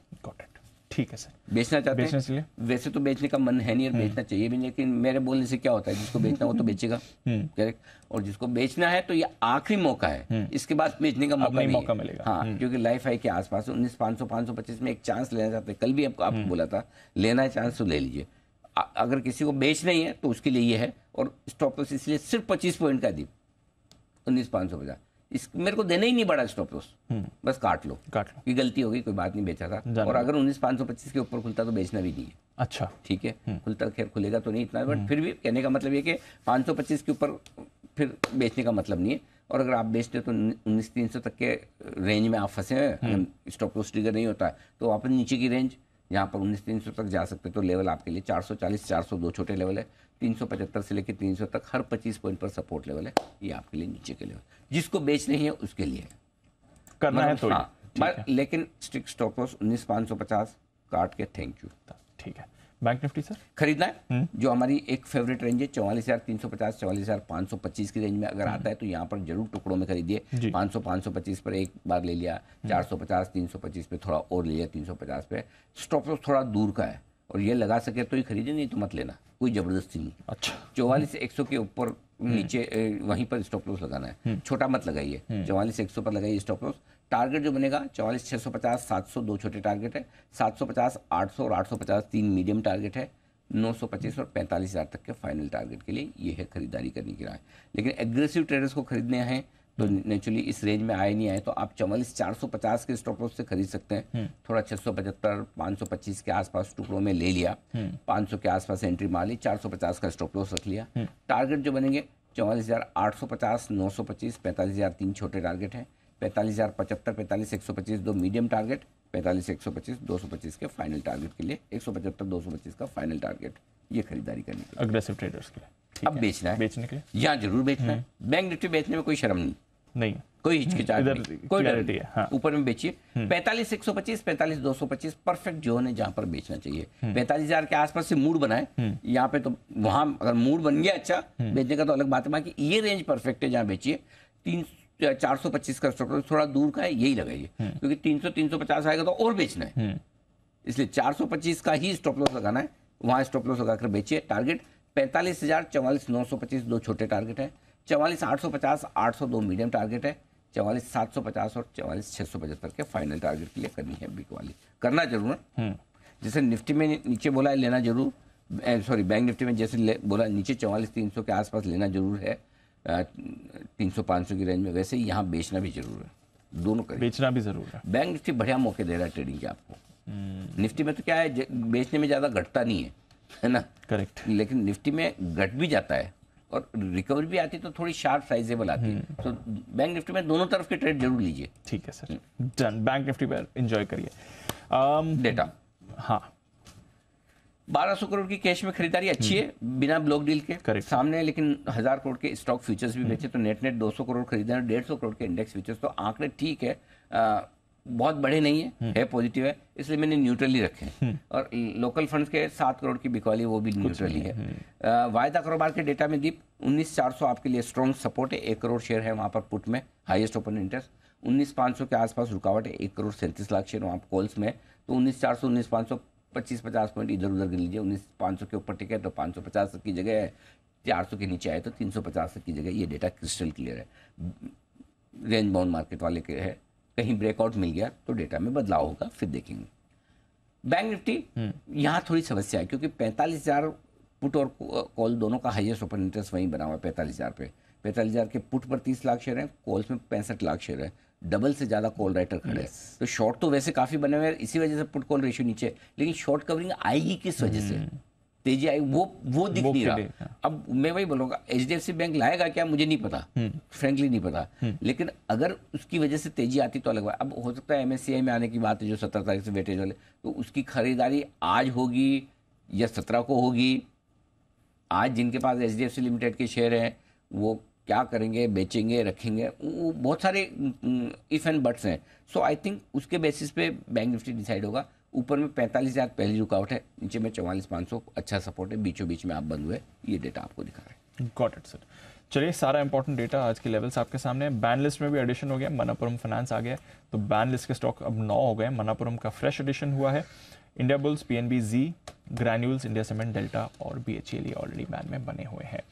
ठीक है सर, बेचना चाहते हैं, वैसे तो बेचने का मन है नहीं और बेचना चाहिए भी नहीं, लेकिन मेरे बोलने से क्या होता है, जिसको बेचना वो तो बेचेगा, करेक्ट, और जिसको बेचना है तो ये आखिरी मौका है, इसके बाद बेचने का मौका मिलेगा। हाँ, क्योंकि लाइफ हाई के आसपास 19,500 525 में एक चांस लेना चाहते हैं। कल भी आपको बोला था, लेना है चांस तो ले लीजिए। अगर किसी को बेच नहीं है तो उसके लिए ये है, और स्टॉप लॉस इसलिए सिर्फ 25 पॉइंट का दी 19,550। मेरे को देना ही नहीं बड़ा स्टॉप लॉस, बस काट लो कि गलती हो गई, कोई बात नहीं, बेचा था। और अगर 19,525 के ऊपर खुलता तो बेचना भी नहीं है। अच्छा, ठीक है, खुलता खैर खुलेगा तो नहीं इतना, बट फिर भी कहने का मतलब ये कि 525 के ऊपर फिर बेचने का मतलब नहीं है। और अगर आप बेचते हो तो 19,300 तक के रेंज में आप फंसे हैं, स्टॉप लॉस ट्रिगर नहीं होता है, तो वापस नीचे की रेंज यहाँ पर 19,300 तक जा सकते, तो लेवल आपके लिए 440 402 छोटे लेवल है, 375 से लेकर 300 तक हर 25 पॉइंट पर सपोर्ट लेवल है, ये आपके लिए नीचे के लेवल। जिसको बेच नहीं है उसके लिए करना है तो हाँ, लेकिन स्ट्रिक्ट स्टॉप लॉस 19,550 काट के। Thank you. ठीक है, बैंक निफ्टी सर खरीदना है। जो हमारी एक फेवरेट रेंज है 44,350 44,525 की रेंज में अगर आता है तो यहाँ पर जरूर टुकड़ों में खरीदिए। 500 525 पर एक बार ले लिया, 450 325 पे थोड़ा और ले लिया, 350 पे स्टॉप लॉस थोड़ा दूर का है और ये लगा सके तो ही खरीदे, नहीं तो मत लेना, कोई जबरदस्ती नहीं। अच्छा 44 से 100 के ऊपर नीचे वहीं पर स्टॉप लॉस लगाना है, छोटा मत लगाइए। 44 से 100 पर लगाइए स्टॉप लॉस। टारगेट जो बनेगा 44,650 700 दो छोटे टारगेट है, 750 800 और 850 तीन मीडियम टारगेट है, 925 और 45,000 तक के फाइनल टारगेट के लिए ये है खरीदारी करने की राय। लेकिन एग्रेसिव ट्रेडर्स को खरीदने हैं तो नेचुरली इस रेंज में आए नहीं आए तो आप 44,450 के स्टॉप लॉस से खरीद सकते हैं। थोड़ा 675 525 के आसपास टुकड़ों में ले लिया, 500 के आसपास एंट्री मार ली, 450 का स्टॉप लॉस रख लिया। टारगेट जो बनेंगे 44,850 925 45,000 तीन छोटे टारगेट हैं, 45,075 45,125 दो मीडियम टारगेट, 45,125 225 के फाइनल टारगेट के लिए, 175 225 का फाइनल टारगेट। ये खरीदारी करनी है अग्रेसिव ट्रेडर्स के लिए। अब बेचना है, बेचने के लिए यहाँ जरूर बेचना है। बैंक निफ्टी बेचने में कोई शर्म नहीं, कोई हिचकिचाहट नहीं, कोई डर नहीं है। ऊपर में बेचिए 45,125 45,225 परफेक्ट जोन है जहां पर बेचना चाहिए। 45,000 के आसपास से मूड बनाए यहाँ पे, तो वहां अगर मूड बन गया अच्छा बेचने का तो अलग बात है, बाकी ये रेंज परफेक्ट है जहां बेचिए। 425 का स्टॉप लॉस थोड़ा दूर का है, यही लगाइए क्योंकि 300 350 आएगा तो और बेचना है, इसलिए 425 का ही स्टॉप लॉस लगाना है, वहां स्टॉप लॉस लगाकर बेचिए। टारगेट 45,000 44,925 दो छोटे टारगेट है, 44,850 800 दो मीडियम टारगेट है, 44,750 और 44,675 के फाइनल टारगेट के लिए करनी है बिग वाली। करना जरूर है, जैसे निफ्टी में नीचे बोला है लेना जरूर, सॉरी बैंक निफ्टी में जैसे बोला नीचे 44,300 के आसपास लेना जरूर है, 300-500 की रेंज में, वैसे ही यहाँ बेचना भी जरूर है, दोनों करें। बेचना भी जरूर है। बैंक निफ्टी बढ़िया मौके दे रहा है ट्रेडिंग के आपको। निफ्टी में तो क्या है बेचने में ज़्यादा घटता नहीं है ना, करेक्ट, लेकिन निफ्टी में घट भी जाता है और रिकवरी भी आती है तो थोड़ी शार्प साइजेबल आती है, तो बैंक निफ्टी में दोनों तरफ के ट्रेड जरूर लीजिए। ठीक है सर, डन। बैंक निफ्टी पर एंजॉय करिए। डेटा, हाँ 1200 करोड़ की कैश में खरीदारी अच्छी है बिना ब्लॉक डील के सामने, लेकिन 1000 करोड़ के स्टॉक फ्यूचर्स भी बेचे तो नेट 200 करोड़ खरीदे, 150 करोड़ के इंडेक्स फ्यूचर्स, तो आंकड़े ठीक है, बहुत बड़े नहीं है पॉजिटिव है, इसलिए मैंने न्यूट्रली रखे हैं। और लोकल फंड्स के 7 करोड़ की बिकवाली वो भी न्यूट्रली है। वायदा कारोबार के डेटा में दीप 19,400 आपके लिए स्ट्रॉन्ग सपोर्ट है, 1 करोड़ शेयर है वहाँ पर पुट में, हाईएस्ट ओपन इंटरेस्ट। 19,500 के आसपास रुकावट है, 1 करोड़ 37 लाख शेयर वहाँ कॉल्स में, तो 19,400 19,500 25-50 पॉइंट इधर उधर गिर लीजिए। 19,500 के ऊपर टिके तो 550 तक की जगह है, 400 के नीचे आए तो 350 तक की जगह, ये डेटा क्रिस्टल क्लियर है। रेंज बाउंड मार्केट वाले के है, कहीं ब्रेकआउट मिल गया तो डेटा में बदलाव होगा, फिर देखेंगे। बैंक निफ्टी यहाँ थोड़ी समस्या है क्योंकि 45,000 पुट और कॉल दोनों का हाईएस्ट ओपन इंटरेस्ट वहीं बना हुआ है 45,000 पे। 45,000 के पुट पर 30 लाख शेयर हैं, कॉल्स में 65 लाख शेयर है, डबल से ज़्यादा कॉल राइटर खड़े हैं। तो शॉर्ट तो वैसे काफ़ी बने हुए हैं, इसी वजह से पुट कॉल रेशियो नीचे, लेकिन शॉर्ट कवरिंग आएगी किस वजह से, तेजी आई वो दिख नहीं रहा। अब मैं वही बोलूँगा HDFC बैंक लाएगा क्या मुझे नहीं पता, फ्रेंकली नहीं पता, लेकिन अगर उसकी वजह से तेजी आती तो अलग बात। अब हो सकता है MSCI में आने की बात है जो 17 तारीख से वेटेज वाले, तो उसकी खरीदारी आज होगी या 17 को होगी। आज जिनके पास HDFC लिमिटेड के शेयर हैं वो क्या करेंगे, बेचेंगे, रखेंगे, वो बहुत सारे इफ एंड बट्स हैं। सो आई थिंक उसके बेसिस पे बैंक निफ्टी डिसाइड होगा। ऊपर में 45,000 पहली रुकावट है, नीचे में 44,500 अच्छा सपोर्ट है, बीचों बीच में आप बंद हुए, ये डेटा आपको दिखा रहा है। Got it sir. चलिए, सारा इंपॉर्टेंट डेटा आज के लेवल्स आपके सामने। बैन लिस्ट में भी एडिशन हो गया, मनापुरम फाइनेंस आ गया, तो बैन लिस्ट के स्टॉक अब 9 हो गए। मनापुरम का फ्रेश एडिशन हुआ है। इंडिया बुल्स, PNB, जी, ग्रैन्यूल्स, इंडिया सीमेंट, डेल्टा और BHEL ऑलरेडी बैन में बने हुए हैं।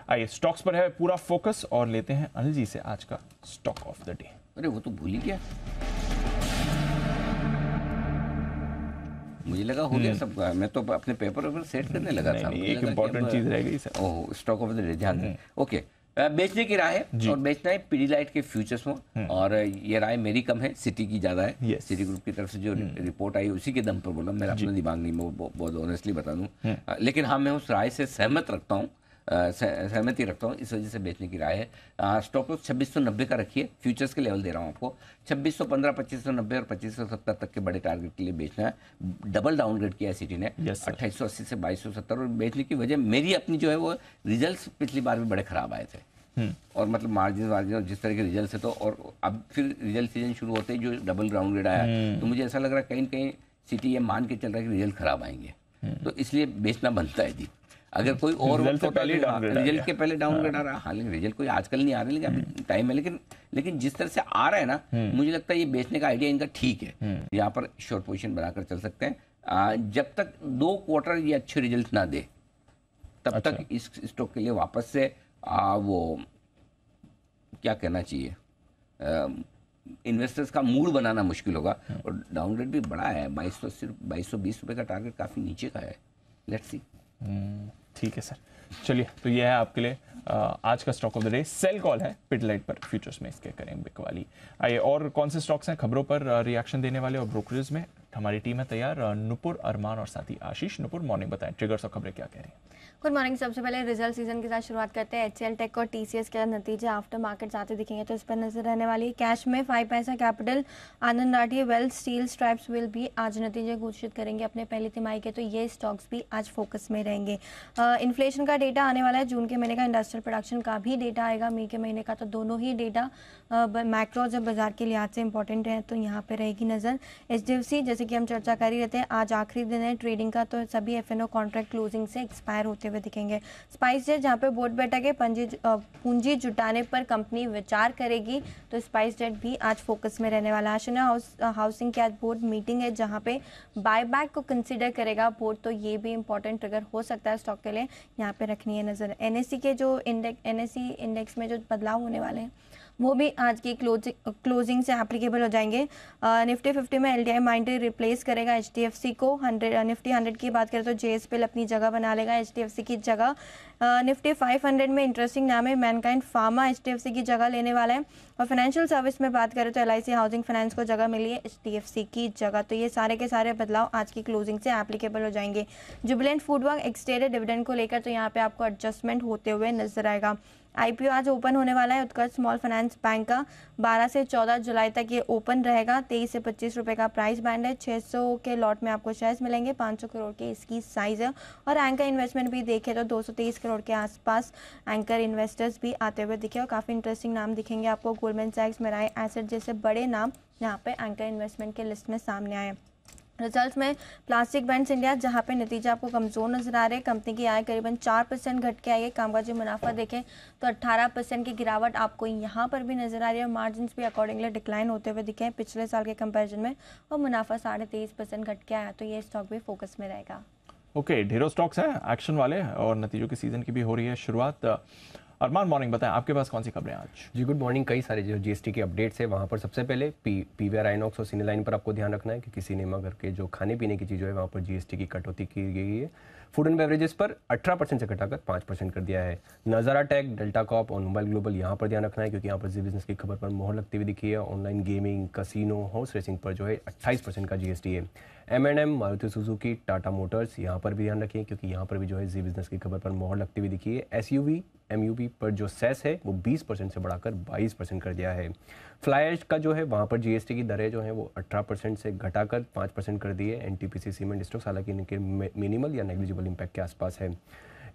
आइए स्टॉक्स पर है पूरा फोकस और लेते हैं अनिल जी से आज का स्टॉक ऑफ द डे। अरे वो तो भूल ही गया, मुझे लगा हो गया सब, मैं तो अपने पेपर पर सेट करने लगा था। एक इंपॉर्टेंट चीज रह गई sir. Oh, stock of the day, ध्यान दें। ओके, बेचने की राय है और बेचना है पीडीलाइट के फ्यूचर्स में, और ये राय मेरी कम है, सिटी की ज्यादा है। सिटी ग्रुप की तरफ से जो रिपोर्ट आई उसी के दम पर बोला, मेरा अपना दिमाग नहीं, मैं बहुत ऑनेस्टली बता दूं, लेकिन हाँ मैं उस राय से सहमति रखता हूँ, इस वजह से बेचने की राय है। स्टॉप लॉस 2690 का रखिए, फ्यूचर्स के लेवल दे रहा हूँ आपको, 2615 2590 और 2570 तक के बड़े टारगेट के लिए बेचना है। डबल डाउनग्रेड किया है सिटी ने, 2880 से 2270, और बेचने की वजह मेरी अपनी जो है वो रिजल्ट्स पिछली बार भी बड़े खराब आए थे, और मतलब मार्जिन और जिस तरह के रिजल्ट है, तो और अब फिर रिजल्ट सीजन शुरू होते ही जो डबल डाउनग्रेड आया, तो मुझे ऐसा लग रहा है कहीं ना कहीं सिटी ये मान के चल रहा है कि रिजल्ट खराब आएंगे, तो इसलिए बेचना बनता है जी। अगर कोई और रिजल्ट के पहले डाउनग्रेड आ रहा है, हालांकि रिजल्ट कोई आजकल नहीं आ रहे, लेकिन अभी टाइम है, लेकिन जिस तरह से आ रहा है ना, मुझे लगता है ये बेचने का आइडिया इनका ठीक है। यहाँ पर शॉर्ट पोजीशन बनाकर चल सकते हैं जब तक 2 क्वार्टर ये अच्छे रिजल्ट ना दे, तब तक इस स्टॉक के लिए वापस से वो क्या कहना चाहिए, इन्वेस्टर्स का मूड बनाना मुश्किल होगा। और डाउनग्रेड भी बड़ा है, 2220 रुपये का टारगेट काफ़ी नीचे का है। लेट्स सी। ठीक है सर, चलिए तो ये है आपके लिए आज का stock of the day. Sell call है पिडलाइट पर, फ्यूचर्स में इसके करेंगे बिक वाली। आइए, और कौन से स्टॉक्स हैं खबरों पर रिएक्शन देने वाले और ब्रोकरेज में हमारी टीम है तैयार। नुपुर, अरमान और साथी आशीष। नुपुर, मॉर्निंग बताएं, ट्रिगर्स और खबरें क्या कह रही हैं? Good morning. सबसे पहले रिजल्ट सीजन के साथ शुरुआत करते हैं। HCL टेक और TCS के नतीजे आफ्टर मार्केट्स आते दिखेंगे तो इस पर नजर रहने वाली है। कैश में 5 पैसा capital, Anand Rathi, wealth, steel, straps will भी आज नतीजे घोषित करेंगे अपने पहली तिमाही के, तो ये स्टॉक्स भी आज फोकस में रहेंगे। इन्फ्लेशन का डेटा आने वाला है, जून के महीने का इंडस्ट्रियल प्रोडक्शन का भी डेटा आएगा, मई के महीने का, तो दोनों ही डेटा मैक्रोज और बाजार के लिहाज से इंपॉर्टेंट है, तो यहाँ पे रहेगी नज़र। HDFC, जैसे कि हम चर्चा कर ही रहते हैं, आज आखिरी दिन है ट्रेडिंग का, तो सभी F&O कॉन्ट्रैक्ट क्लोजिंग से एक्सपायर होते हुए दिखेंगे। स्पाइसजेट, जहाँ पे बोर्ड बैठक है, पूंजी जुटाने पर कंपनी विचार करेगी, तो स्पाइसजेट भी आज फोकस में रहने वाला है। आशना हाउसिंग की आज बोर्ड मीटिंग है, जहाँ पे बायबैक को कंसिडर करेगा बोर्ड, तो ये भी इंपॉर्टेंट ट्रिगर हो सकता है स्टॉक के लिए, यहाँ पे रखनी है नज़र। NSE के जो NSE इंडेक्स में जो बदलाव होने वाले हैं वो भी आज की क्लोजिंग से एप्लीकेबल हो जाएंगे। निफ्टी 50 में LTI माइंड्री रिप्लेस करेगा HDFC को। निफ्टी 100 की बात करें तो JSPL अपनी जगह बना लेगा HDFC की जगह। निफ्टी 500 में इंटरेस्टिंग नाम है मैनकाइंड फार्मा, HDFC की जगह लेने वाला है। और फाइनेंशियल सर्विस में बात करें तो LIC हाउसिंग फाइनेंस को जगह मिली है HDFC की जगह, तो ये सारे के सारे बदलाव आज की क्लोजिंग से एप्लीकेबल हो जाएंगे। जुबिलेंट फूडवर्क एक्सटेंडेड डिविडेंड को लेकर तो यहाँ पे आपको एडजस्टमेंट होते हुए नजर आएगा। IPO आज ओपन होने वाला है उत्कर्ष स्मॉल फाइनेंस बैंक का, 12 से 14 जुलाई तक ये ओपन रहेगा। 23 से 25 रुपए का प्राइस बैंड है। 600 के लॉट में आपको शेयर्स मिलेंगे, 500 करोड़ की इसकी साइज है। और एंकर इन्वेस्टमेंट भी देखें तो 223 करोड़ के आसपास एंकर इन्वेस्टर्स भी आते हुए दिखे, और काफ़ी इंटरेस्टिंग नाम दिखेंगे आपको। गोल्डमैन सैक्स, मेराई एसेट जैसे बड़े नाम यहाँ पे एंकर इन्वेस्टमेंट के लिस्ट में सामने आए। रिजल्ट्स में प्लास्टिक बैंड्स इंडिया, जहां पे नतीजे आपको कमज़ोर नजर आ रहे हैं। कंपनी की आय करीबन 4% घट के आई है। कामकाजी मुनाफा देखें तो 18% की गिरावट आपको यहां पर भी नजर आ रही है। मार्जिन भी अकॉर्डिंगली डिक्लाइन होते हुए दिखे हैं पिछले साल के कंपैरिजन में, और मुनाफा 23.5% घट के आया, तो ये स्टॉक भी फोकस में रहेगा। ओके, ढेरों स्टॉक्स हैं एक्शन वाले, और नतीजों के सीजन की भी हो रही है शुरुआत। अरमान, मॉर्निंग बताएं, आपके पास कौन सी खबरें आज? जी गुड मॉर्निंग। कई सारे जो GST के अपडेट्स है, वहाँ पर सबसे पहले PVR आइनॉक्स और सिनेलाइन पर आपको ध्यान रखना है, क्योंकि सिनेमा घर के जो खाने पीने की चीज़ें है वहाँ पर GST की कटौती की गई है। फूड एंड बेवरेजेस पर 18% से घटाकर 5% कर दिया है। नज़ारा टेक, डेल्टा कॉप और मोबाइल ग्लोबल यहाँ पर ध्यान रखना है, क्योंकि यहाँ पर जी बिजनेस की खबर पर मोहर लगती हुई दिखी है। Online gaming, casino, horse racing पर जो है 28% का GST है। M&M, Maruti Suzuki, Tata Motors यहाँ पर भी ध्यान रखें, क्योंकि यहाँ पर भी जो है जी बिजनेस की खबर पर मोहर लगती हुई दिखी है। SUV, MUV पर जो सेस है वो 20% से बढ़ाकर 22% कर दिया है। फ्लाई ऐश का जो है वहाँ पर GST की दरें जो है वो 18% से घटाकर 5% कर दी है। NTPC सीमेंट स्टॉक्स हालांकि इनके मिनिमल या नेग्लिजिबल इम्पैक्ट के आसपास है।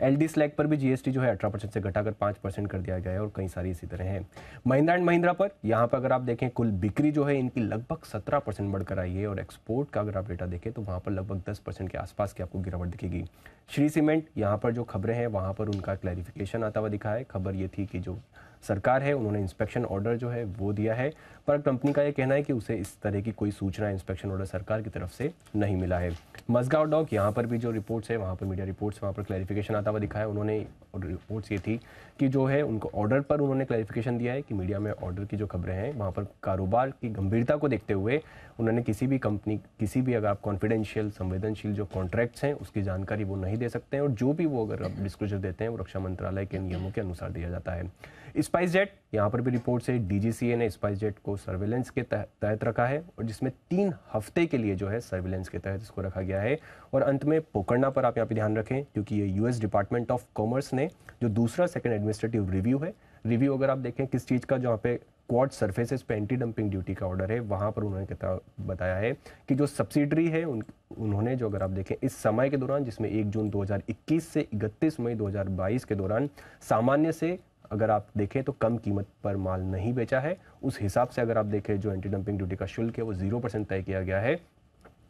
LD स्लैग पर भी GST जो है 18% से घटाकर 5% कर दिया गया है, और कई सारी इसी तरह हैं। महिंद्रा एंड महिंद्रा पर यहाँ पर अगर आप देखें कुल बिक्री जो है इनकी लगभग 17% बढ़कर आई है, और एक्सपोर्ट का अगर आप डेटा देखें तो वहाँ पर लगभग 10% के आसपास की आपको गिरावट दिखेगी। श्री सीमेंट, यहाँ पर जो खबरें हैं वहाँ पर उनका क्लैरिफिकेशन आता हुआ दिखा है। खबर ये थी कि जो सरकार है उन्होंने इंस्पेक्शन ऑर्डर जो है वो दिया है, पर कंपनी का ये कहना है कि उसे इस तरह की कोई सूचना इंस्पेक्शन ऑर्डर सरकार की तरफ से नहीं मिला है। मजगांव डॉक, यहाँ पर भी जो रिपोर्ट्स है वहाँ पर मीडिया रिपोर्ट्स वहाँ पर क्लैरिफिकेशन आता हुआ दिखा है। उन्होंने रिपोर्ट्स ये थी कि जो है उनको ऑर्डर पर उन्होंने क्लैरिफिकेशन दिया है कि मीडिया में ऑर्डर की जो खबरें हैं वहाँ पर कारोबार की गंभीरता को देखते हुए उन्होंने किसी भी कंपनी, किसी भी अगर आप कॉन्फिडेंशियल संवेदनशील जो कॉन्ट्रैक्ट्स हैं उसकी जानकारी वो नहीं दे सकते हैं, और जो भी वो अगर आप डिस्क्लोजर देते हैं वो रक्षा मंत्रालय के नियमों के अनुसार दिया जाता है। स्पाइसजेट, यहाँ पर भी रिपोर्ट से DGCA ने स्पाइसजेट को सर्विलेंस के तहत रखा है, और जिसमें 3 हफ्ते के लिए जो है सर्विलेंस के तहत इसको रखा गया है। और अंत में पोकरना पर आप यहाँ पे ध्यान रखें, क्योंकि ये US डिपार्टमेंट ऑफ कॉमर्स ने जो दूसरा सेकंड एडमिनिस्ट्रेटिव रिव्यू है, रिव्यू अगर आप देखें किस चीज़ का, जहाँ पे क्वाड सर्फेसेस पे एंटी डंपिंग ड्यूटी का ऑर्डर है, वहाँ पर उन्होंने बताया है कि जो सब्सिडरी है उन्होंने जो अगर आप देखें इस समय के दौरान, जिसमें 1 जून 2021 से 31 मई 2022 के दौरान सामान्य से अगर आप देखें तो कम कीमत पर माल नहीं बेचा है। उस हिसाब से अगर आप देखें जो एंटी डंपिंग ड्यूटी का शुल्क है वो 0% तय किया गया है।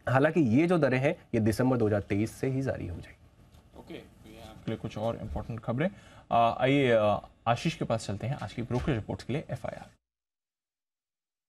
हालांकि ये जो दरें हैं ये दिसंबर 2023 से ही जारी हो जाएगी। ओके, ये आपके लिए कुछ और इम्पोर्टेंट खबरें। आइए आशीष के पास चलते हैं आज की ब्रोकरेज रिपोर्ट्स के लिए। FIR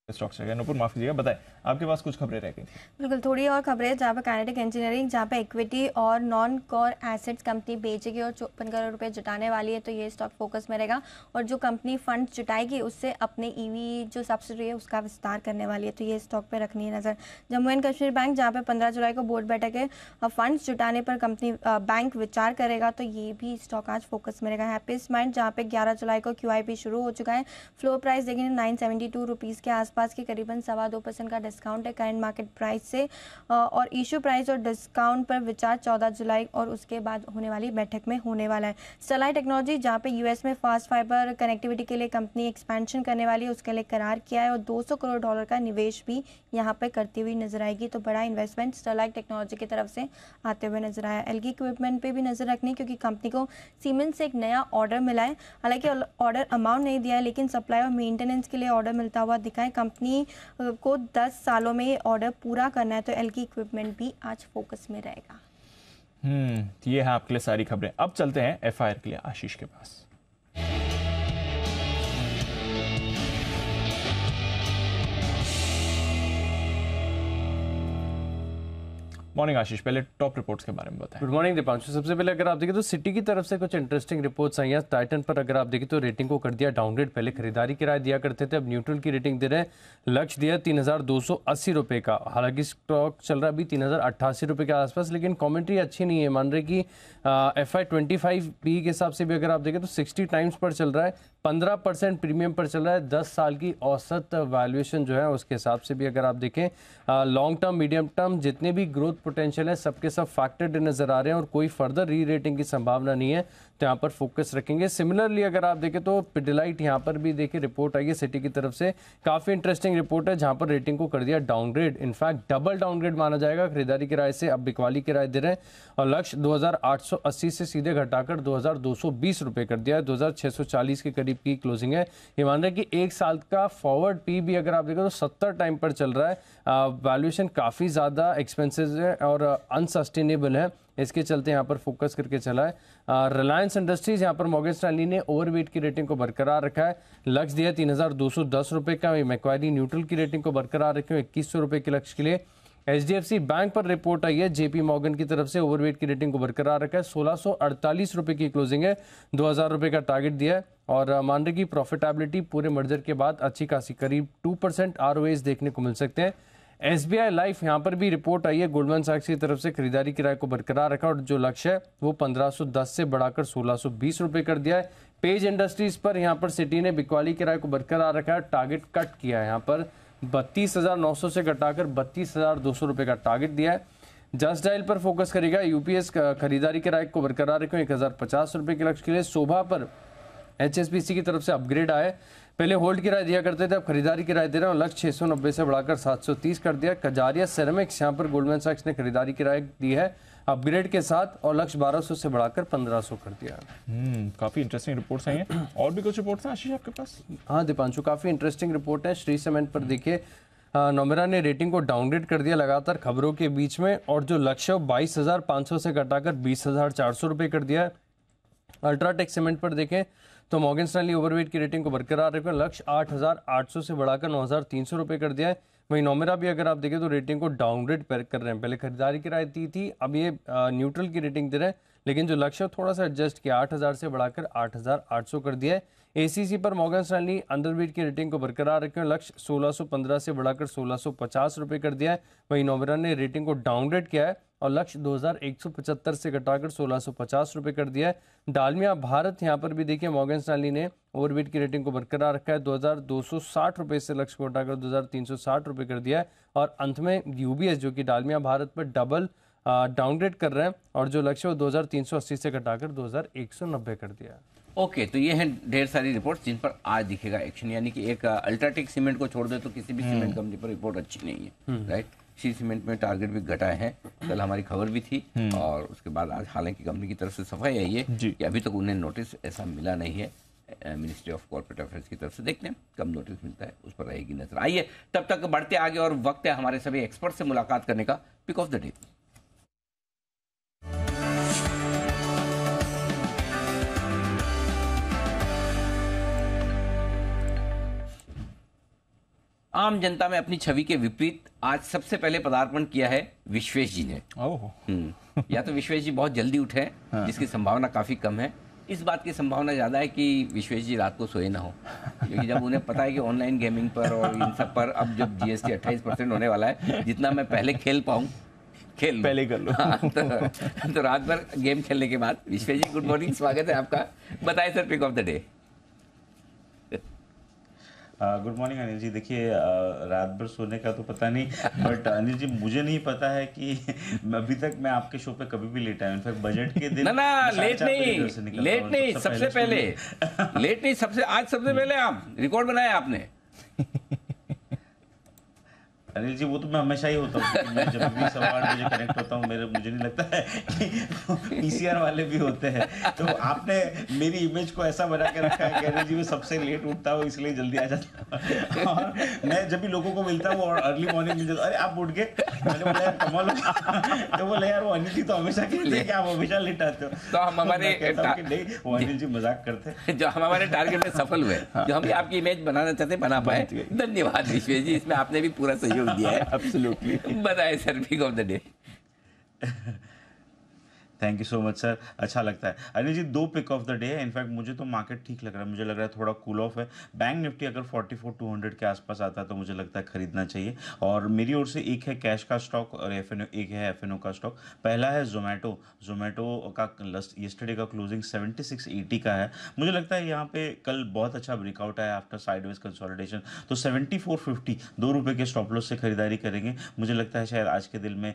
स्टॉक्स रह गए। नूपुर माफ कीजिएगा, बताएं आपके पास कुछ खबरें रह गई थी। बिल्कुल, थोड़ी और खबरें जहाँ पे काइनेटिक इंजीनियरिंग जहाँ पे इक्विटी और नॉन कोर एसेट्स कंपनी बेचेगी और 54 करोड़ रुपए जुटाने वाली है, तो ये स्टॉक फोकस में रहेगा। और जो कंपनी फंड जुटाएगी उससे अपने ईवी जो सब्सिडी है उसका विस्तार करने वाली है, तो ये स्टॉक पे रखनी है नज़र। जम्मू एंड कश्मीर बैंक जहाँ पे 15 जुलाई को बोर्ड बैठक है, फंड्स जुटाने पर कंपनी बैंक विचार करेगा, तो ये भी स्टॉक आज फोकस में रहेगा। हैप्पीस्ट माइंड जहाँ पे 11 जुलाई को QIP शुरू हो चुका है, फ्लोर प्राइस देखेंगे 972 रुपीज़ के आसपास की, करीबन 2.25% का डिस्काउंट है करंट मार्केट प्राइस से। और इशू प्राइस और डिस्काउंट पर विचार 14 जुलाई और उसके बाद होने वाली बैठक में होने वाला है। स्टरलाइट टेक्नोलॉजी जहाँ पे US में फास्ट फाइबर कनेक्टिविटी के लिए कंपनी एक्सपेंशन करने वाली है, उसके लिए करार किया है और $200 करोड़ का निवेश भी यहाँ पे करती हुई नजर आएगी, तो बड़ा इन्वेस्टमेंट स्टरलाइट टेक्नोलॉजी की तरफ से आते हुए नजर आया। एलगी इक्विपमेंट पे भी नजर रखनी, क्योंकि कंपनी को सीमेंस से एक नया ऑर्डर मिला है। हालांकि ऑर्डर अमाउंट नहीं दिया है, लेकिन सप्लाई और मेंटेनेंस के लिए ऑर्डर मिलता हुआ दिखा है। कंपनी को 10 सालों में ये ऑर्डर पूरा करना है, तो एलगी इक्विपमेंट भी आज फोकस में रहेगा। ये है आपके लिए सारी खबरें। अब चलते हैं FIR के लिए आशीष के पास। मॉर्निंग आशीष, पहले टॉप रिपोर्ट्स के बारे में बताएं। Good morning Deepanshu. सबसे पहले अगर आप देखें तो सिटी की तरफ से कुछ इंटरेस्टिंग रिपोर्ट्स आई हैं। टाइटन पर अगर आप देखें तो रेटिंग को कर दिया डाउनग्रेड, पहले खरीदारी की राय दिया करते थे, अब न्यूट्रल की रेटिंग दे रहे हैं। लक्ष्य दिया 3280 रुपये का, हालांकि स्टॉक चल रहा है अभी 3088 रुपये के आसपास, लेकिन कॉमेंट्री अच्छी नहीं है। मान रहे कि FI25 PE के हिसाब से भी अगर आप देखें तो 60 टाइम्स पर चल रहा है, 15% प्रीमियम पर चल रहा है। 10 साल की औसत वैल्यूएशन जो है उसके हिसाब से भी अगर आप देखें, लॉन्ग टर्म मीडियम टर्म जितने भी ग्रोथ पोटेंशियल है सबके सब फैक्टर्ड नजर आ रहे हैं और कोई फर्दर री रेटिंग की संभावना नहीं है, तो यहाँ पर फोकस रखेंगे। सिमिलरली अगर आप देखें तो पिडिलाइट यहाँ पर भी देखिए रिपोर्ट आई है सिटी की तरफ से, काफी इंटरेस्टिंग रिपोर्ट है, जहां पर रेटिंग को कर दिया डाउनग्रेड, इनफैक्ट डबल डाउनग्रेड माना जाएगा। खरीदारी की राय से अब बिकवाली की राय दे रहे हैं और लक्ष्य 2880 से सीधे घटाकर 2220 रुपए कर दिया है। 2640 के करीब की क्लोजिंग है। ये मान रहे हैं कि एक साल का फॉरवर्ड पी भी अगर आप देखें तो 70 टाइम पर चल रहा है। वैल्यूएशन काफी ज्यादा एक्सपेंसिव है और अनसस्टेनेबल है, इसके चलते यहाँ पर फोकस करके चला है। रिलायंस इंडस्ट्रीज यहाँ पर मॉर्गन स्टैनली ने ओवरवेट की रेटिंग को बरकरार रखा है, लक्ष्य दिया 3210 रुपए का। मैक्वारी न्यूट्रल की रेटिंग को बरकरार रखे 2100 रुपए के लक्ष्य के लिए। HDFC बैंक पर रिपोर्ट आई है, JP मॉर्गन की तरफ से ओवरवेट की रेटिंग को बरकरार रखा है, 1648 रुपए की क्लोजिंग है, 2000 रुपए का टारगेट दिया है और मान रहे की प्रॉफिटेबिलिटी पूरे मर्जर के बाद अच्छी खासी करीब 2% ROAs देखने को मिल सकते हैं। SBI लाइफ यहाँ पर भी रिपोर्ट आई है, गोल्डमैन सैक्स की तरफ से खरीदारी किराए को बरकरार रखा और जो लक्ष्य है वो 1510 से बढ़ाकर 1620 रुपए कर दिया है। पेज इंडस्ट्रीज पर यहाँ पर सिटी ने बिकवाली किराए को बरकरार रखा है, टारगेट कट किया है, यहाँ पर 32,900 से घटाकर 32,200 रुपए का टारगेट दिया है। जस्ट डायल पर फोकस करेगा, UPS खरीदारी किराए को बरकरार रखें 1050 रुपए के लक्ष्य के लिए। शोभा पर HSBC की तरफ से अपग्रेड आए, पहले होल्ड की राय दिया करते थे, अब खरीदारी की राय दे रहे हैं, लक्ष्य 690 से बढ़ाकर 730 कर दिया। कजारिया सेरेमिक्स यहाँ पर गोल्डमैन सैक्स ने खरीदारी की राय दी है अपग्रेड के साथ और लक्ष्य 1200 से बढ़ाकर 1500 कर दिया। काफी इंटरेस्टिंग रिपोर्ट्स आई हैं। और भी कुछ रिपोर्ट्स हैं आशीष आपके पास? हाँ दीपांशु, काफी इंटरेस्टिंग रिपोर्ट है। श्री सीमेंट पर देखिए नोमेरा ने रेटिंग को डाउनग्रेड कर दिया लगातार खबरों के बीच में और जो लक्ष्य 22,500 से घटाकर 20,400 रुपए कर दिया है। अल्ट्राटेक सीमेंट पर देखें तो मॉर्गन स्टैनली ओवरवेट की रेटिंग को बरकरार रखकर लक्ष्य 8,800 से बढ़ाकर 9,300 रुपए कर दिया है। वहीं नोमेरा भी अगर आप देखें तो रेटिंग को डाउनग्रेड कर रहे हैं, पहले खरीदारी की राय दी थी, अब ये न्यूट्रल की रेटिंग दे रहे हैं, लेकिन जो लक्ष्य थोड़ा सा एडजस्ट किया, 8,000 से बढ़ाकर 8,800 कर दिया है। ACC पर मॉर्गन स्टैनली अंडरवेट की रेटिंग को बरकरार रखे, लक्ष्य 1615 से बढ़ाकर 1650 रुपए कर दिया है। वहीं नोमेरा ने रेटिंग को डाउनग्रेड किया है और लक्ष्य 2175 से घटाकर 1650 रुपए कर दिया है। डालमिया भारत यहाँ पर भी देखिए मॉर्गन स्टैनली ने ओवरवेट की रेटिंग को बरकरार रखा है, 2260 रुपए से लक्ष्य को घटाकर 2360 रुपए कर दिया है। और अंत में UBS जो कि डालमिया भारत पर डबल डाउनग्रेड कर रहे हैं और जो लक्ष्य वो 2380 से घटाकर 2190 कर दिया। ओके, तो ये हैं ढेर सारी रिपोर्ट्स जिन पर आज दिखेगा एक्शन, यानी कि एक अल्ट्राटेक सीमेंट को छोड़ दे तो किसी भी सीमेंट कंपनी पर रिपोर्ट अच्छी नहीं है, राइट। श्री सीमेंट में टारगेट भी घटाए हैं, कल हमारी खबर भी थी और उसके बाद आज हालांकि कंपनी की तरफ से सफाई आई है कि अभी तक उन्हें नोटिस ऐसा मिला नहीं है मिनिस्ट्री ऑफ कॉर्पोरेट अफेयर्स की तरफ से। देखते हैं कब नोटिस मिलता है, उस पर रहेगी नजर। आइए तब तक बढ़ते आगे और वक्त है हमारे सभी एक्सपर्ट से मुलाकात करने का। Pick of the day. आम जनता में अपनी छवि के विपरीत आज सबसे पहले पदार्पण किया है विश्वेश जी ने। या तो विश्वेश जी बहुत जल्दी उठे हैं, जिसकी संभावना काफी कम है। इस बात की संभावना ज्यादा है कि विश्वेश जी रात को सोए ना हो, क्योंकि जब उन्हें पता है कि ऑनलाइन गेमिंग पर और इन सब पर अब जब जीएसटी 28% होने वाला है, जितना मैं पहले खेल पाऊं खेल पहले कर लो। तो रात भर गेम खेलने के बाद। विश्वेश जी गुड मॉर्निंग, स्वागत है आपका। बताइए sir pick of the day. Good morning Anil ji. देखिए रात भर सोने का तो पता नहीं, बट अनिल जी मुझे नहीं पता है कि अभी तक मैं आपके शो पे कभी भी लेट आया। इनफैक्ट बजट के दिन ना लेट नहीं सबसे पहले लेट नहीं, आज सबसे पहले आप रिकॉर्ड बनाया आपने। अनिल जी वो तो मैं हमेशा ही होता हूँ, मैं जब भी 8:15 बजे कनेक्ट होता हूँ, मुझे नहीं लगता है कि पीसीआर वाले भी होते हैं। तो आपने मेरी इमेज को ऐसा बना के रखा है कि अनिल जी मैं सबसे लेट उठता हूँ, इसलिए जल्दी आ जाता हूँ। और मैं जब भी लोगों को मिलता हूँ और अर्ली मॉर्निंग मिल जाता, अरे आप उठ गए, मैंने बोला यार कमाल हो। तो बोले यार वो अनिल जी तो हमेशा कहते हैं कि आप हमेशा लेट आते हो। तो हम हमारे नहीं, वो अनिल जी मजाक करते हैं। जो हम हमारे टारगेट में सफल हुए, जो हम आपकी इमेज बनाना चाहते बना पाए। धन्यवाद विश्वेश जी, इसमें आपने भी पूरा सहयोग दिया है। एब्सोल्युटली। बताइए sir pick of the day. Thank you so much sir, अच्छा लगता है। Anil ji 2 pick of the day है। इनफैक्ट मुझे तो मार्केट ठीक लग रहा है, मुझे लग रहा है थोड़ा कूल ऑफ है। बैंक निफ्टी अगर 44,200 के आसपास आता है तो मुझे लगता है खरीदना चाहिए। और मेरी ओर से एक है कैश का स्टॉक और एक है एफएनओ का स्टॉक। पहला है जोमेटो का येस्टरडे का क्लोजिंग 7680 का है। मुझे लगता है यहाँ पे कल बहुत अच्छा ब्रेकआउट आया आफ्टर साइडवेज कंसोलिडेशन, तो 7450 ₹2 के स्टॉप लॉस से खरीदारी करेंगे। मुझे लगता है शायद आज के दिन में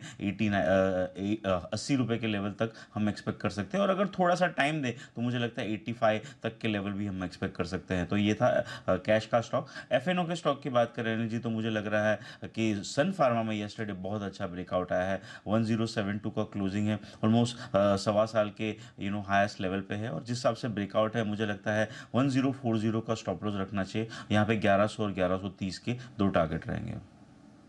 80 रुपये के लेवल तक हम एक्सपेक्ट कर सकते हैं। और अगर थोड़ा सा टाइम दे तो मुझे लगता है 85 तक के लेवल भी हम एक्सपेक्ट कर सकते हैं। तो ये था कैश का स्टॉक। एफएनओ के स्टॉक की बात करें जी तो मुझे लग रहा है कि सन फार्मा में येस्टरडे बहुत अच्छा ब्रेकआउट आया है। 1072 का क्लोजिंग है, ऑलमोस्ट 1.25 साल के हाईएस्ट लेवल पे है। और जिस हिसाब से ब्रेकआउट है मुझे लगता है 1040 का स्टॉप लॉस रखना चाहिए। यहाँ पे 1100 और 1130 के 2 टारगेट रहेंगे।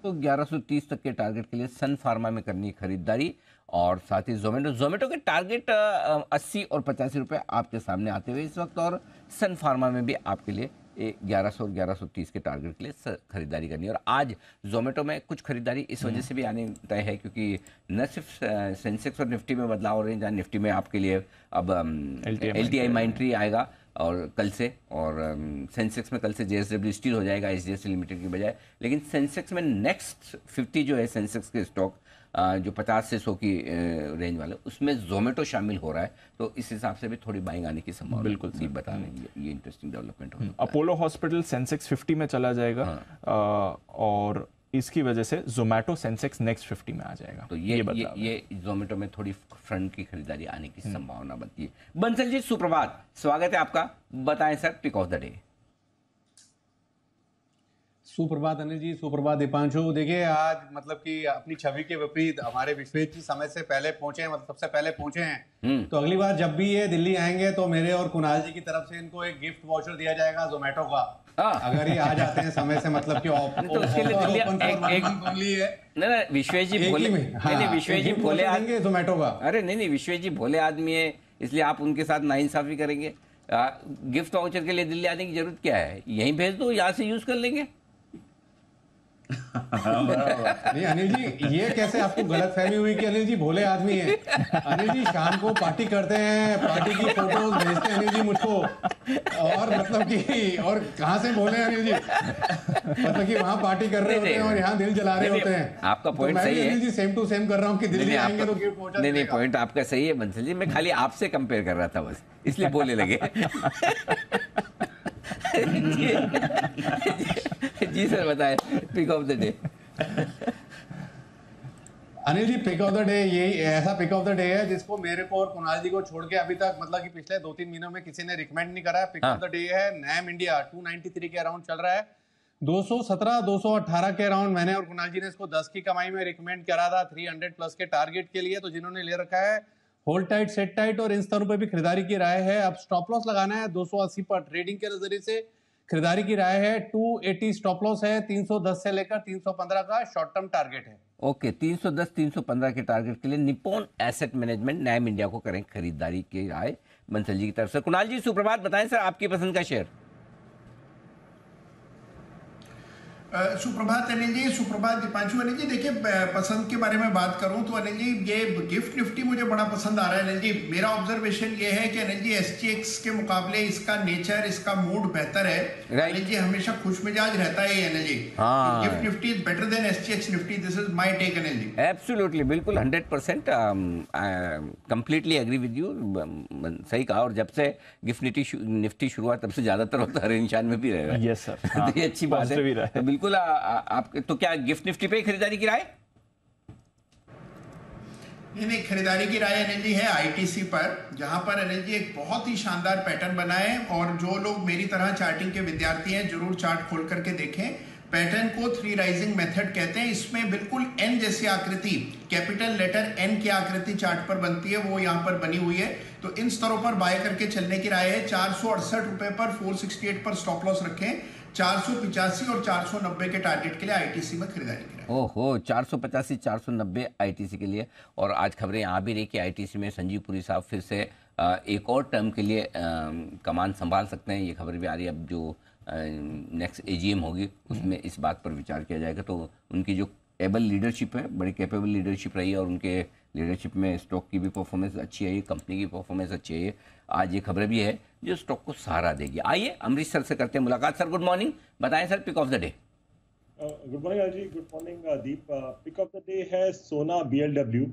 तो 1130 तक के टारगेट के लिए सन फार्मा में करनी है खरीदारी। और साथ ही जोमेटो के टारगेट 80 और 85 रुपये आपके सामने आते हुए इस वक्त। और सन फार्मा में भी आपके लिए 1100 और 1130 के टारगेट के लिए खरीदारी करनी है। और आज जोमेटो में कुछ खरीदारी इस वजह से भी आने तय है, क्योंकि न सिर्फ सेंसेक्स और निफ्टी में बदलाव हो रहे हैं, जहाँ निफ्टी में आपके लिए अब LTI माइंट्री आएगा और कल से, और सेंसेक्स में कल से JSW स्टील हो जाएगा HDFC लिमिटेड की बजाय। लेकिन सेंसेक्स में नेक्स्ट 50 जो है सेंसेक्स के स्टॉक जो 50 से 100 की रेंज वाले, उसमें जोमेटो शामिल हो रहा है। तो इस हिसाब से भी थोड़ी बाइंग आने की संभावना बिल्कुल भी बता रहे हैं। ये इंटरेस्टिंग डेवलपमेंट होगा। अपोलो हॉस्पिटल सेंसेक्स 50 में चला जाएगा। और इसकी वजह से जोमेटो सेंसेक्स नेक्स्ट 50 में आ जाएगा। तो ये जोमेटो में थोड़ी फ्रंट की खरीदारी आने की संभावना बनती है। बंसल जी सुप्रभात, स्वागत है आपका। बताएं sir pick of the day. सुप्रभात अनिल जी, सुप्रभात दीपांशु। देखिए आज मतलब कि अपनी छवि के विपरीत हमारे विश्वेश जी समय से पहले पहुंचे हैं, मतलब सबसे पहले पहुंचे हैं। तो अगली बार जब भी ये दिल्ली आएंगे तो मेरे और कुणाल जी की तरफ से इनको एक गिफ्ट वाउचर दिया जाएगा जोमेटो का। अगर ये आ जाते हैं समय से, मतलब कि नहीं विश्वेश जी भोले, विश्वेश जी भोले आदमी जोमेटो का। अरे नहीं विश्वेश जी भोले आदमी है, इसलिए आप उनके साथ नाइंसाफी करेंगे। गिफ्ट वाउचर के लिए दिल्ली आने की जरूरत क्या है, यहीं भेज दो, यहाँ से यूज कर लेंगे। नहीं अनिल जी, ये कैसे आपको गलत फहमी हुई कि अनिल जी भोले आदमी है। अनिल जी शाम को पार्टी करते हैं, पार्टी की फोटोज भेजते हैं अनिल जी मुझको, और मतलब कि और कहाँ से बोले अनिल जी, मतलब कि वहाँ पार्टी कर रहे होते हैं और यहाँ दिल जला रहे होते हैं। आपका पॉइंट सही है अनिल जी, सेम टू सेम कर रहा हूँ कि दिल्ली आएंगे तो गिफ्ट वाउचर। नहीं पॉइंट आपका सही है बंसल जी, मैं खाली आपसे कंपेयर कर रहा था बस, इसलिए बोले लगे। जी सर बताएं pick of the day. Anil ji pick of the day यही ऐसा पिक ऑफ द डे है जिसको मेरे को और कुणाल जी को छोड़ के अभी तक मतलब कि पिछले 2-3 महीनों में किसी ने रिकमेंड नहीं करा है। पिक ऑफ द डे है नैम इंडिया, 293 के अराउंड चल रहा है, 217-218 के अराउंड। मैंने और कुणाल जी ने इसको 10 की कमाई में रिकमेंड करा था 300 प्लस के टारगेट के लिए। तो जिन्होंने ले रखा है होल्ड टाइट, सेट टाइट और इन स्तरों पे भी खरीदारी की राय है। अब स्टॉप लॉस लगाना है 280 पर। ट्रेडिंग के नजरिए से खरीदारी की राय है। 280 स्टॉप लॉस है, 310 से लेकर 315 का शॉर्ट टर्म टारगेट है। ओके, 310 315 के टारगेट के लिए Nippon asset management NAM India को करें खरीदारी की राय बंसल जी की तरफ से। कुणाल जी सुप्रभात, बताएं सर आपकी पसंद का शेयर। सुप्रभात अनिल जी, सुप्रभात दीपांशु। अनिल जी देखिए, पसंद के बारे में बात करूं तो अनिल जी ये गिफ्ट निफ्टी मुझे बड़ा पसंद आ रहा है अनिल जी। मेरा ऑब्जर्वेशन ये है कि अनिल जी एसजीएक्स के मुकाबले इसका नेचर, इसका मूड बेहतर है। अनिल जी हमेशा खुश मिजाज रहता है ये Anil ji. GIFT Nifty is better than SGX Nifty, this is my take Anil ji. Absolutely, बिल्कुल 100% कंप्लीटली एग्री विद यू। सही कहा। और जब से गिफ्ट निफ्टी शुरुआत तब से ज्यादातर होता है इंशान में भी रहेगा। यस सर, तो ये अच्छी बात है। बिल्कुल आप तो क्या गिफ्ट निफ्टी पे खरीदारी की राय? नहीं, खरीदारी की राय अनिल जी है आईटीसी पर, जहां पर अनिल जी एक बहुत ही शानदार पैटर्न बना है। और जो लोग मेरी तरह चार्टिंग के विद्यार्थी हैं जरूर चार्ट खोल करके देखें। पैटर्न को 3 राइजिंग मेथड कहते हैं। इसमें बिल्कुल एन जैसी आकृति, कैपिटल लेटर एन की आकृति चार्ट पर बनती है, वो यहाँ पर बनी हुई है। तो इन स्तरों पर बाय करके चलने की राय है। 468 रुपए पर 468 पर स्टॉप लॉस रखें। 485 और 490 के टारगेट के लिए आईटीसी में खरीदारी करें। ओहो, 485 490 आईटीसी के लिए। और आज खबरें आ भी रही कि आईटीसी में संजीव पुरी साहब फिर से एक और टर्म के लिए कमान संभाल सकते हैं। ये खबर भी आ रही है। अब जो नेक्स्ट एजीएम होगी उसमें इस बात पर विचार किया जाएगा। तो उनकी जो एबल लीडरशिप है, बड़ी कैपेबल लीडरशिप रही है और उनके लीडरशिप में स्टॉक की भी परफॉर्मेंस अच्छी है, कंपनी की परफॉर्मेंस अच्छी है। आज ये खबर भी है जो स्टॉक को सहारा देगी। आइए अमृतसर से करते हैं मुलाकात। सर गुड मॉर्निंग, बताएं sir pick of the day. Good morning जी, good morning Deep. Pick of the day है सोना BLW।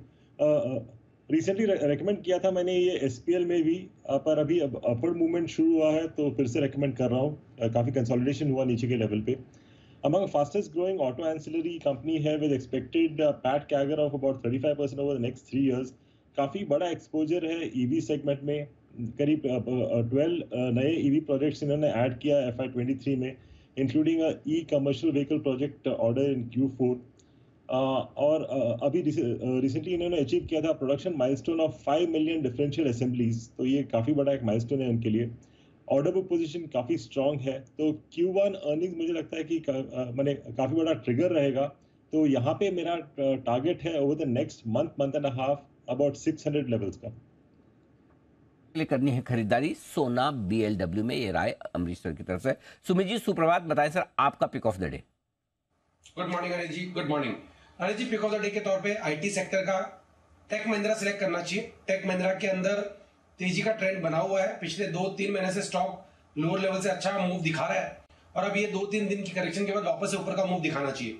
रिसेंटली रेकमेंड किया था मैंने ये SPL में भी, पर अभी अपवर्ड मूवमेंट शुरू हुआ है तो फिर से रेकमेंड कर रहा हूँ। काफ़ी कंसोलिडेशन हुआ नीचे के लेवल पे। Among fastest growing auto ancillary company है with expected PAT CAGR of about 35% over the next 3 years। काफ़ी बड़ा एक्सपोजर है EV सेगमेंट में। करीब 12 नए EV प्रोजेक्ट्स इन्होंने ऐड किया FY23 में, including E commercial vehicle project order in Q4। और अभी रिसेंटली इन्होंने अचीव किया था production milestone of 5 million differential assemblies. तो ये काफ़ी बड़ा एक माइलस्टोन है उनके लिए। ऑर्डर बुक पोजीशन काफ़ी स्ट्रांग है। तो Q1 अर्निंग्स मुझे लगता है कि मैंने काफ़ी बड़ा ट्रिगर रहेगा। तो यहाँ पे मेरा टारगेट है over the next month and half about 600 levels का करनी है खरीदारी सोना BLW में। ये राय अमृतसर की तरफ से। सुमित जी सुप्रभात, बताएं सर आपका pick of the day. Good morning Anil ji, good morning Anil ji. Pick of the day के तौर पे आईटी सेक्टर का टेक महिंद्रा सिलेक्ट करना चाहिए। टेक महिंद्रा के अंदर तेजी का ट्रेंड बना हुआ है। पिछले 2-3 महीने से स्टॉक लोअर लेवल से अच्छा मूव दिखा रहा है और अब ये 2-3 दिन की करेक्शन के बाद वापस से ऊपर का मूव दिखाना चाहिए।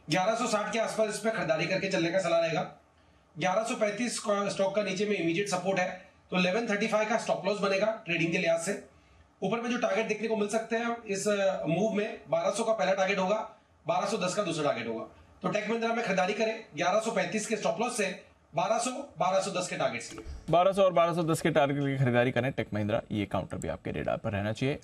1160 के आसपास इस पर खरीदारी करके चलने का सलाह रहेगा। 1135 स्टॉक का नीचे में इमीडिएट सपोर्ट है, तो 1135 का स्टॉप लॉस बनेगा ट्रेडिंग के लिहाज से। ऊपर में जो टारगेट देखने को मिल सकते हैं इस मूव में, 1200 का पहला टारगेट होगा, 1210 का दूसरा टारगेट होगा। तो टेक महिंद्रा में खरीदारी करें 1135 के स्टॉप लॉस से 1210 के टारगेट से। 1200 और 1210 के टारगेट की खरीदारी करें टेक महिंद्रा। ये काउंटर भी आपके रेडार पर रहना चाहिए।